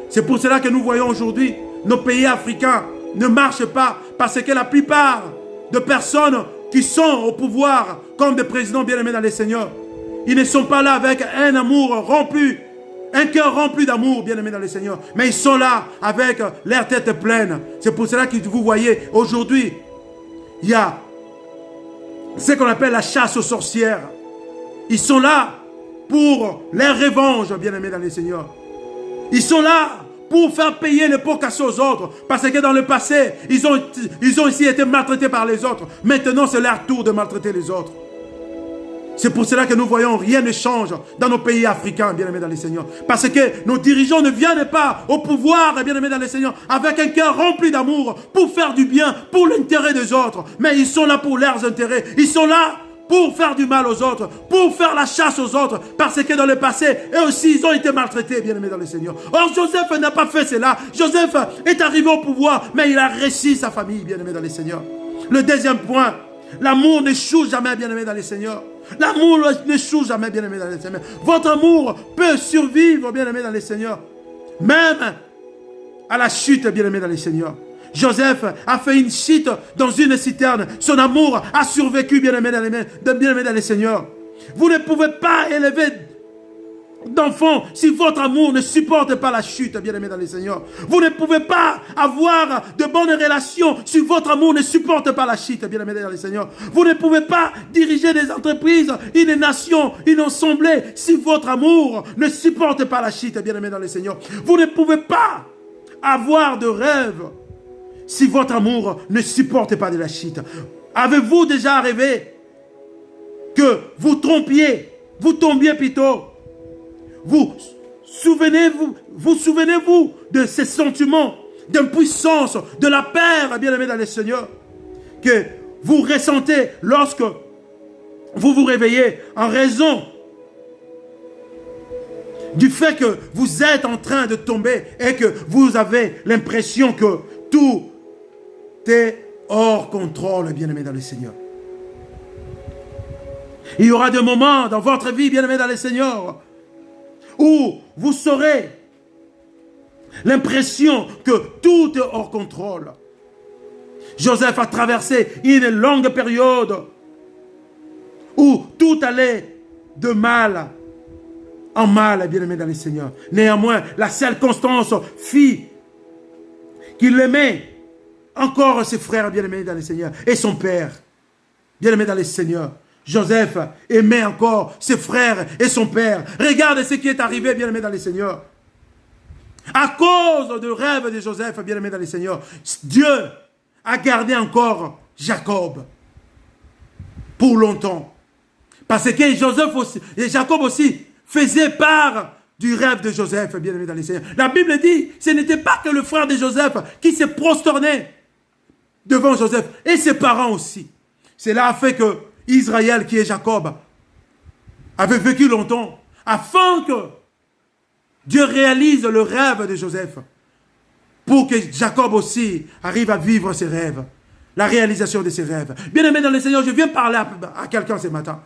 C'est pour cela que nous voyons aujourd'hui, nos pays africains ne marchent pas parce que la plupart de personnes qui sont au pouvoir comme des présidents bien-aimés dans le Seigneur, ils ne sont pas là avec un amour rempli, un cœur rempli d'amour bien-aimés dans le Seigneur, mais ils sont là avec leur tête pleine. C'est pour cela que vous voyez aujourd'hui, il y a ce qu'on appelle la chasse aux sorcières. Ils sont là pour leur revanche, bien-aimés dans le Seigneur. Ils sont là pour faire payer les pots cassés aux autres. Parce que dans le passé, ils ont aussi été maltraités par les autres. Maintenant, c'est leur tour de maltraiter les autres. C'est pour cela que nous voyons rien ne change dans nos pays africains, bien-aimés dans le Seigneur. Parce que nos dirigeants ne viennent pas au pouvoir, bien-aimés dans le Seigneur, avec un cœur rempli d'amour, pour faire du bien, pour l'intérêt des autres. Mais ils sont là pour leurs intérêts. Ils sont là pour faire du mal aux autres, pour faire la chasse aux autres, parce que dans le passé, eux aussi, ils ont été maltraités, bien-aimés dans le Seigneur. Or, Joseph n'a pas fait cela. Joseph est arrivé au pouvoir, mais il a réussi sa famille, bien-aimés dans le Seigneur. Le deuxième point, l'amour n'échoue jamais, bien-aimés dans le Seigneur. L'amour n'échoue jamais, bien-aimés dans le Seigneur. Votre amour peut survivre, bien-aimés dans le Seigneur, même à la chute, bien-aimés dans le Seigneur. Joseph a fait une chute dans une citerne. Son amour a survécu, bien-aimé dans le Seigneur. Vous ne pouvez pas élever d'enfants si votre amour ne supporte pas la chute, bien-aimé dans le Seigneur. Vous ne pouvez pas avoir de bonnes relations si votre amour ne supporte pas la chute, bien-aimé dans le Seigneur. Vous ne pouvez pas diriger des entreprises, une nation, une assemblée si votre amour ne supporte pas la chute, bien-aimé dans le Seigneur. Vous ne pouvez pas avoir de rêve si votre amour ne supporte pas de la chute. Avez-vous déjà rêvé que vous tombiez plutôt? Vous souvenez-vous de ces sentiments d'impuissance, de la peur, bien-aimé dans le Seigneur, que vous ressentez lorsque vous vous réveillez en raison du fait que vous êtes en train de tomber et que vous avez l'impression que tout est hors contrôle, bien-aimé dans le Seigneur. Il y aura des moments dans votre vie, bien-aimé dans le Seigneur, où vous aurez l'impression que tout est hors contrôle. Joseph a traversé une longue période où tout allait de mal en mal, bien-aimé dans le Seigneur. Néanmoins, la seule constance fit qu'il aimait encore ses frères, bien-aimés dans le Seigneur, et son père, bien-aimé dans le Seigneur. Joseph aimait encore ses frères et son père. Regarde ce qui est arrivé, bien-aimé dans le Seigneur. À cause du rêve de Joseph, bien-aimé dans le Seigneur, Dieu a gardé encore Jacob pour longtemps. Parce que Joseph aussi, et Jacob aussi faisait part du rêve de Joseph, bien-aimé dans le Seigneur. La Bible dit, ce n'était pas que le frère de Joseph qui se prosternait devant Joseph, et ses parents aussi. Cela a fait que Israël, qui est Jacob, avait vécu longtemps, afin que Dieu réalise le rêve de Joseph, pour que Jacob aussi arrive à vivre ses rêves, la réalisation de ses rêves. Bien-aimé dans le Seigneur, je viens parler à quelqu'un ce matin.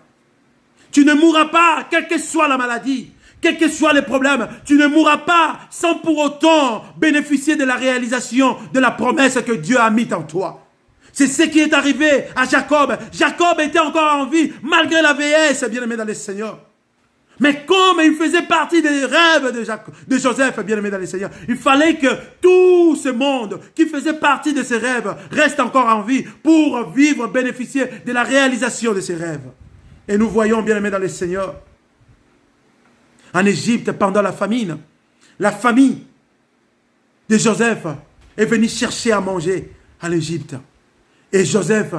Tu ne mourras pas, quelle que soit la maladie, quels que soient les problèmes, tu ne mourras pas sans pour autant bénéficier de la réalisation de la promesse que Dieu a mise en toi. C'est ce qui est arrivé à Jacob. Jacob était encore en vie, malgré la vieillesse, bien-aimé dans le Seigneur. Mais comme il faisait partie des rêves de Joseph, bien-aimé dans le Seigneur, il fallait que tout ce monde qui faisait partie de ses rêves reste encore en vie pour vivre, bénéficier de la réalisation de ses rêves. Et nous voyons, bien-aimé dans le Seigneur, en Égypte, pendant la famine, la famille de Joseph est venue chercher à manger en Égypte. Et Joseph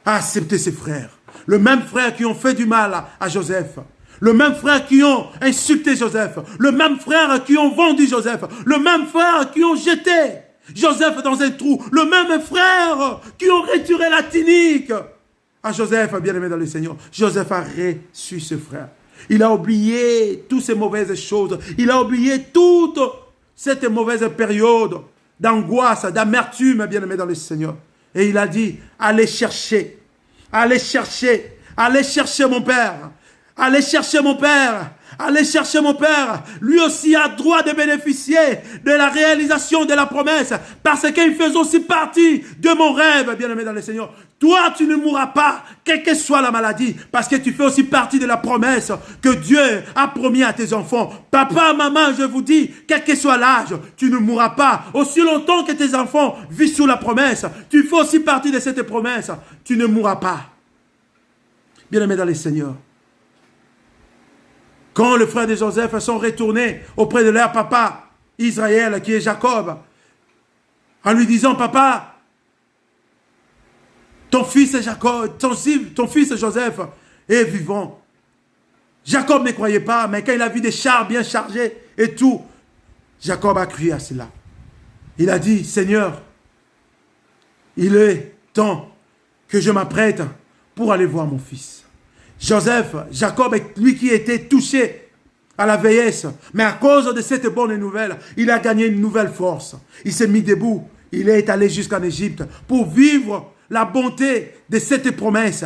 a accepté ses frères. Le même frère qui ont fait du mal à Joseph. Le même frère qui ont insulté Joseph. Le même frère qui ont vendu Joseph. Le même frère qui ont jeté Joseph dans un trou. Le même frère qui ont retiré la tunique à Joseph, bien-aimé dans le Seigneur. Joseph a reçu ce frère. Il a oublié toutes ces mauvaises choses. Il a oublié toute cette mauvaise période d'angoisse, d'amertume, bien-aimé dans le Seigneur. Et il a dit, allez chercher mon père. Allez chercher mon père. Allez chercher mon père. Lui aussi a droit de bénéficier de la réalisation de la promesse. Parce qu'il fait aussi partie de mon rêve, bien-aimé dans le Seigneur. Toi, tu ne mourras pas, quelle que soit la maladie, parce que tu fais aussi partie de la promesse que Dieu a promis à tes enfants. Papa, maman, je vous dis, quel que soit l'âge, tu ne mourras pas. Aussi longtemps que tes enfants vivent sous la promesse, tu fais aussi partie de cette promesse. Tu ne mourras pas. Bien-aimé dans le Seigneur. Quand les frères de Joseph sont retournés auprès de leur papa, Israël, qui est Jacob, en lui disant, papa, ton fils Jacob, ton fils Joseph est vivant. Jacob ne croyait pas, mais quand il a vu des chars bien chargés et tout, Jacob a crié à cela. Il a dit, Seigneur, il est temps que je m'apprête pour aller voir mon fils. Joseph, Jacob est lui qui était touché à la vieillesse. Mais à cause de cette bonne nouvelle, il a gagné une nouvelle force. Il s'est mis debout. Il est allé jusqu'en Égypte pour vivre la bonté de cette promesse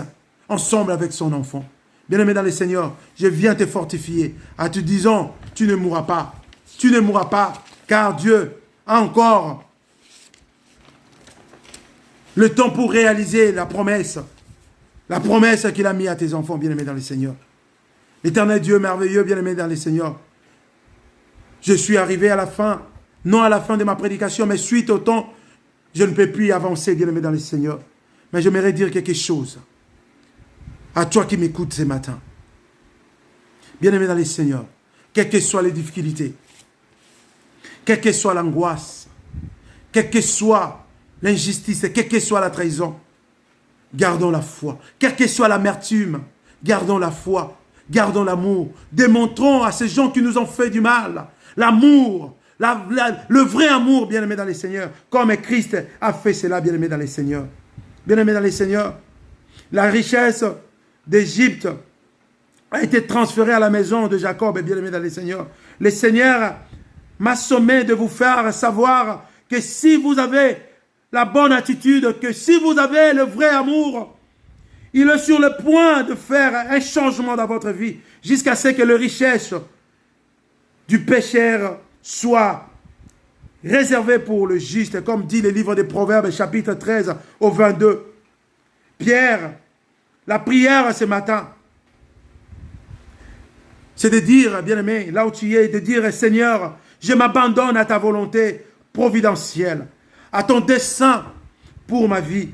ensemble avec son enfant. Bien-aimé dans le Seigneur, je viens te fortifier en te disant, tu ne mourras pas. Tu ne mourras pas, car Dieu a encore le temps pour réaliser la promesse qu'il a mise à tes enfants, bien-aimés dans le Seigneur. L'éternel Dieu merveilleux, bien-aimé dans le Seigneur. Je suis arrivé à la fin, non à la fin de ma prédication, mais suite au temps, je ne peux plus avancer, bien-aimé dans le Seigneur. Mais j'aimerais dire quelque chose à toi qui m'écoutes ce matin. Bien-aimé dans le Seigneur, quelles que soient les difficultés, quelle que soit l'angoisse, quelle que soit l'injustice, quelle que soit la trahison, gardons la foi. Quelle que soit l'amertume, gardons la foi, gardons l'amour. Démontrons à ces gens qui nous ont fait du mal l'amour, le vrai amour, bien-aimé dans les Seigneurs, comme Christ a fait cela, bien-aimé dans les Seigneurs. Bien-aimé dans les Seigneurs, la richesse d'Égypte a été transférée à la maison de Jacob, bien-aimé dans les Seigneurs. Le Seigneur m'a sommé de vous faire savoir que si vous avez la bonne attitude, que si vous avez le vrai amour, il est sur le point de faire un changement dans votre vie, jusqu'à ce que la richesse du pécheur soit réservée pour le juste, comme dit le livre des Proverbes, chapitre 13 au 22. Pierre, la prière ce matin, c'est de dire, bien-aimé, là où tu es, de dire, Seigneur, je m'abandonne à ta volonté providentielle, à ton dessein pour ma vie.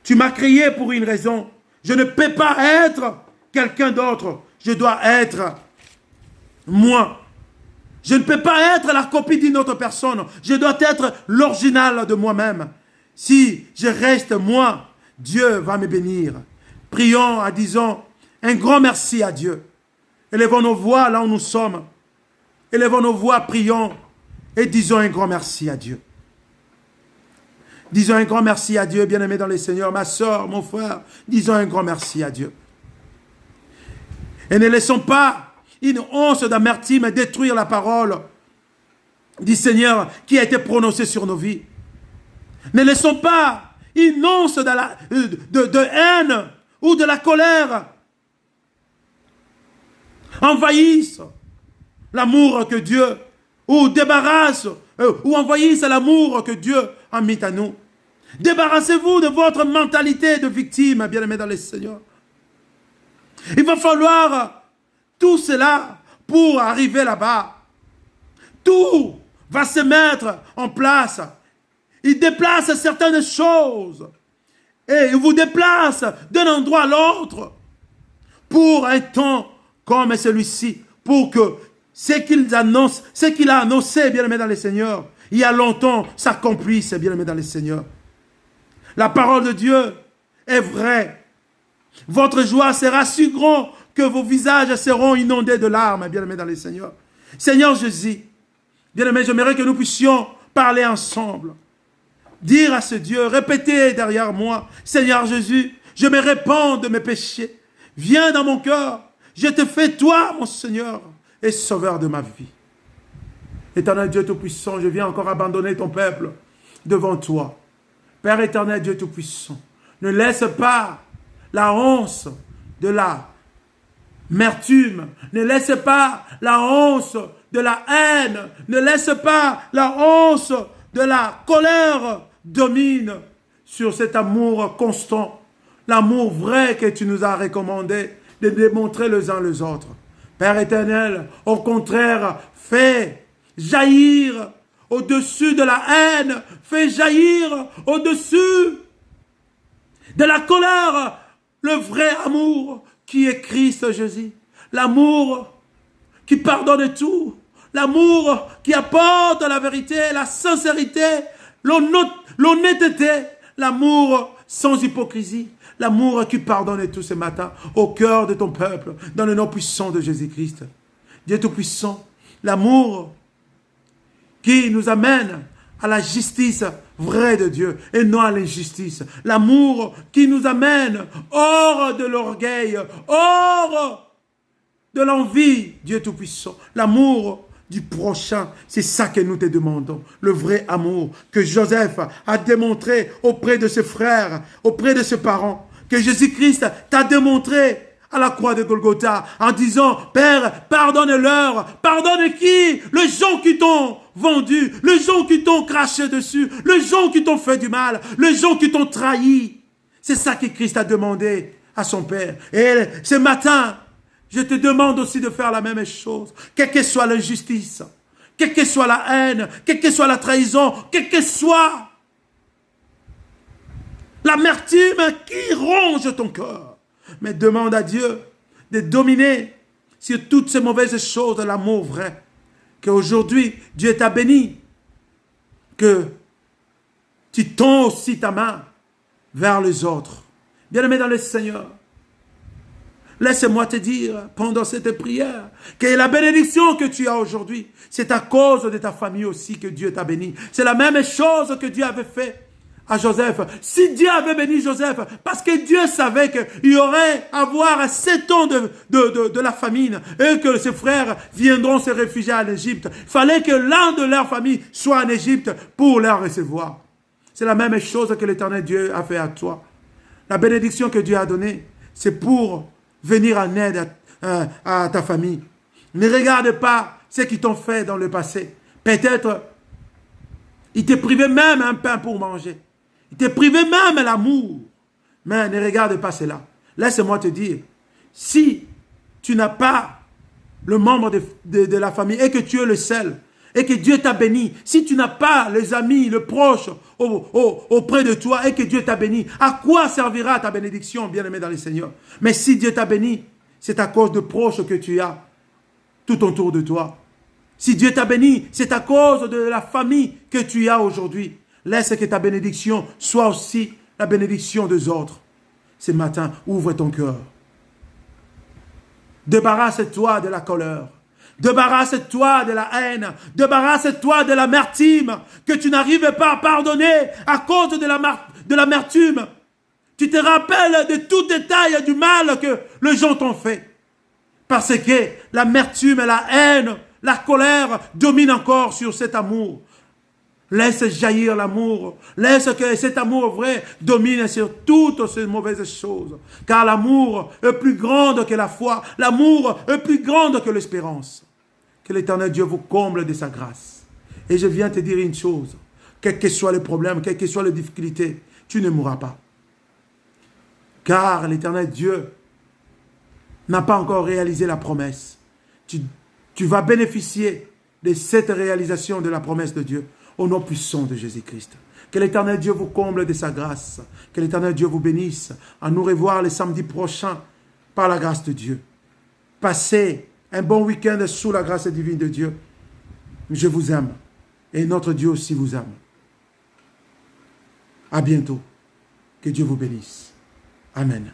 Tu m'as créé pour une raison. Je ne peux pas être quelqu'un d'autre. Je dois être moi. Je ne peux pas être la copie d'une autre personne. Je dois être l'original de moi-même. Si je reste moi, Dieu va me bénir. Prions en disant un grand merci à Dieu. Élevons nos voix là où nous sommes. Élevons nos voix, prions et disons un grand merci à Dieu. Disons un grand merci à Dieu, bien-aimé dans le Seigneur, ma soeur, mon frère. Disons un grand merci à Dieu. Et ne laissons pas une once d'amertume détruire la parole du Seigneur qui a été prononcée sur nos vies. Ne laissons pas une once de haine ou de la colère envahisse l'amour que Dieu, ou débarrasse, ou envahisse l'amour que Dieu a mis à nous. Débarrassez-vous de votre mentalité de victime, bien-aimé dans le Seigneur. Il va falloir tout cela pour arriver là-bas. Tout va se mettre en place. Il déplace certaines choses. Et il vous déplace d'un endroit à l'autre pour un temps comme celui-ci, pour que ce qu'il a annoncé, bien-aimé dans le Seigneur, il y a longtemps, s'accomplisse, bien-aimé dans le Seigneur. La parole de Dieu est vraie. Votre joie sera si grande que vos visages seront inondés de larmes, bien-aimé dans le Seigneur. Seigneur Jésus, bien-aimé, j'aimerais que nous puissions parler ensemble. Dire à ce Dieu, répéter derrière moi, Seigneur Jésus, je me répands de mes péchés. Viens dans mon cœur. Je te fais, toi, mon Seigneur, et sauveur de ma vie. Éternel Dieu Tout-Puissant, je viens encore abandonner ton peuple devant toi. Père éternel Dieu Tout-Puissant, ne laisse pas la honte de la amertume, ne laisse pas la honte de la haine, ne laisse pas la honte de la colère domine sur cet amour constant, l'amour vrai que tu nous as recommandé de démontrer les uns les autres. Père éternel, au contraire, fais jaillir au-dessus de la haine, fais jaillir au-dessus de la colère, le vrai amour qui est Christ Jésus. L'amour qui pardonne tout, l'amour qui apporte la vérité, la sincérité, l'honnêteté, l'amour sans hypocrisie. L'amour qui pardonne tout ce matin au cœur de ton peuple, dans le nom puissant de Jésus-Christ. Dieu Tout-Puissant, l'amour qui nous amène à la justice vrai de Dieu et non à l'injustice. L'amour qui nous amène hors de l'orgueil, hors de l'envie, Dieu Tout-Puissant. L'amour du prochain, c'est ça que nous te demandons. Le vrai amour que Joseph a démontré auprès de ses frères, auprès de ses parents, que Jésus-Christ t'a démontré à la croix de Golgotha, en disant, Père, pardonne-leur. Pardonne qui? Les gens qui t'ont vendu, les gens qui t'ont craché dessus, les gens qui t'ont fait du mal, les gens qui t'ont trahi. C'est ça que Christ a demandé à son Père. Et ce matin, je te demande aussi de faire la même chose. Quelle que soit l'injustice, quelle que soit la haine, quelle que soit la trahison, quelle que soit l'amertume qui ronge ton cœur. Mais demande à Dieu de dominer sur toutes ces mauvaises choses de l'amour vrai. Qu'aujourd'hui, Dieu t'a béni. Que tu tends aussi ta main vers les autres. Bien-aimé dans le Seigneur, laisse-moi te dire, pendant cette prière, que la bénédiction que tu as aujourd'hui, c'est à cause de ta famille aussi que Dieu t'a béni. C'est la même chose que Dieu avait fait à Joseph. Si Dieu avait béni Joseph, parce que Dieu savait qu'il y aurait à avoir 7 ans de la famine et que ses frères viendront se réfugier en Égypte, il fallait que l'un de leur famille soit en Égypte pour les recevoir. C'est la même chose que l'Éternel Dieu a fait à toi. La bénédiction que Dieu a donnée, c'est pour venir en aide à ta famille. Ne regarde pas ce qu'ils t'ont fait dans le passé. Peut-être, ils te privaient même un pain pour manger. Ils te privaient même l'amour. Mais ne regarde pas cela. Laisse-moi te dire, si tu n'as pas le membre de la famille et que tu es le seul, et que Dieu t'a béni, si tu n'as pas les amis, le proche auprès de toi et que Dieu t'a béni, à quoi servira ta bénédiction, bien-aimé dans le Seigneur? Mais si Dieu t'a béni, c'est à cause de proches que tu as tout autour de toi. Si Dieu t'a béni, c'est à cause de la famille que tu as aujourd'hui. Laisse que ta bénédiction soit aussi la bénédiction des autres. Ce matin, ouvre ton cœur. Débarrasse-toi de la colère. Débarrasse-toi de la haine. Débarrasse-toi de l'amertume que tu n'arrives pas à pardonner à cause de l'amertume. Tu te rappelles de tout détail du mal que les gens t'ont fait. Parce que l'amertume, la haine, la colère dominent encore sur cet amour. Laisse jaillir l'amour. Laisse que cet amour vrai domine sur toutes ces mauvaises choses. Car l'amour est plus grand que la foi. L'amour est plus grand que l'espérance. Que l'Éternel Dieu vous comble de sa grâce. Et je viens te dire une chose. Quels que soient les problèmes, quelles que soient les difficultés, tu ne mourras pas. Car l'Éternel Dieu n'a pas encore réalisé la promesse. Tu vas bénéficier de cette réalisation de la promesse de Dieu. Au nom puissant de Jésus-Christ. Que l'Éternel Dieu vous comble de sa grâce. Que l'Éternel Dieu vous bénisse. À nous revoir le samedi prochain par la grâce de Dieu. Passez un bon week-end sous la grâce divine de Dieu. Je vous aime. Et notre Dieu aussi vous aime. À bientôt. Que Dieu vous bénisse. Amen.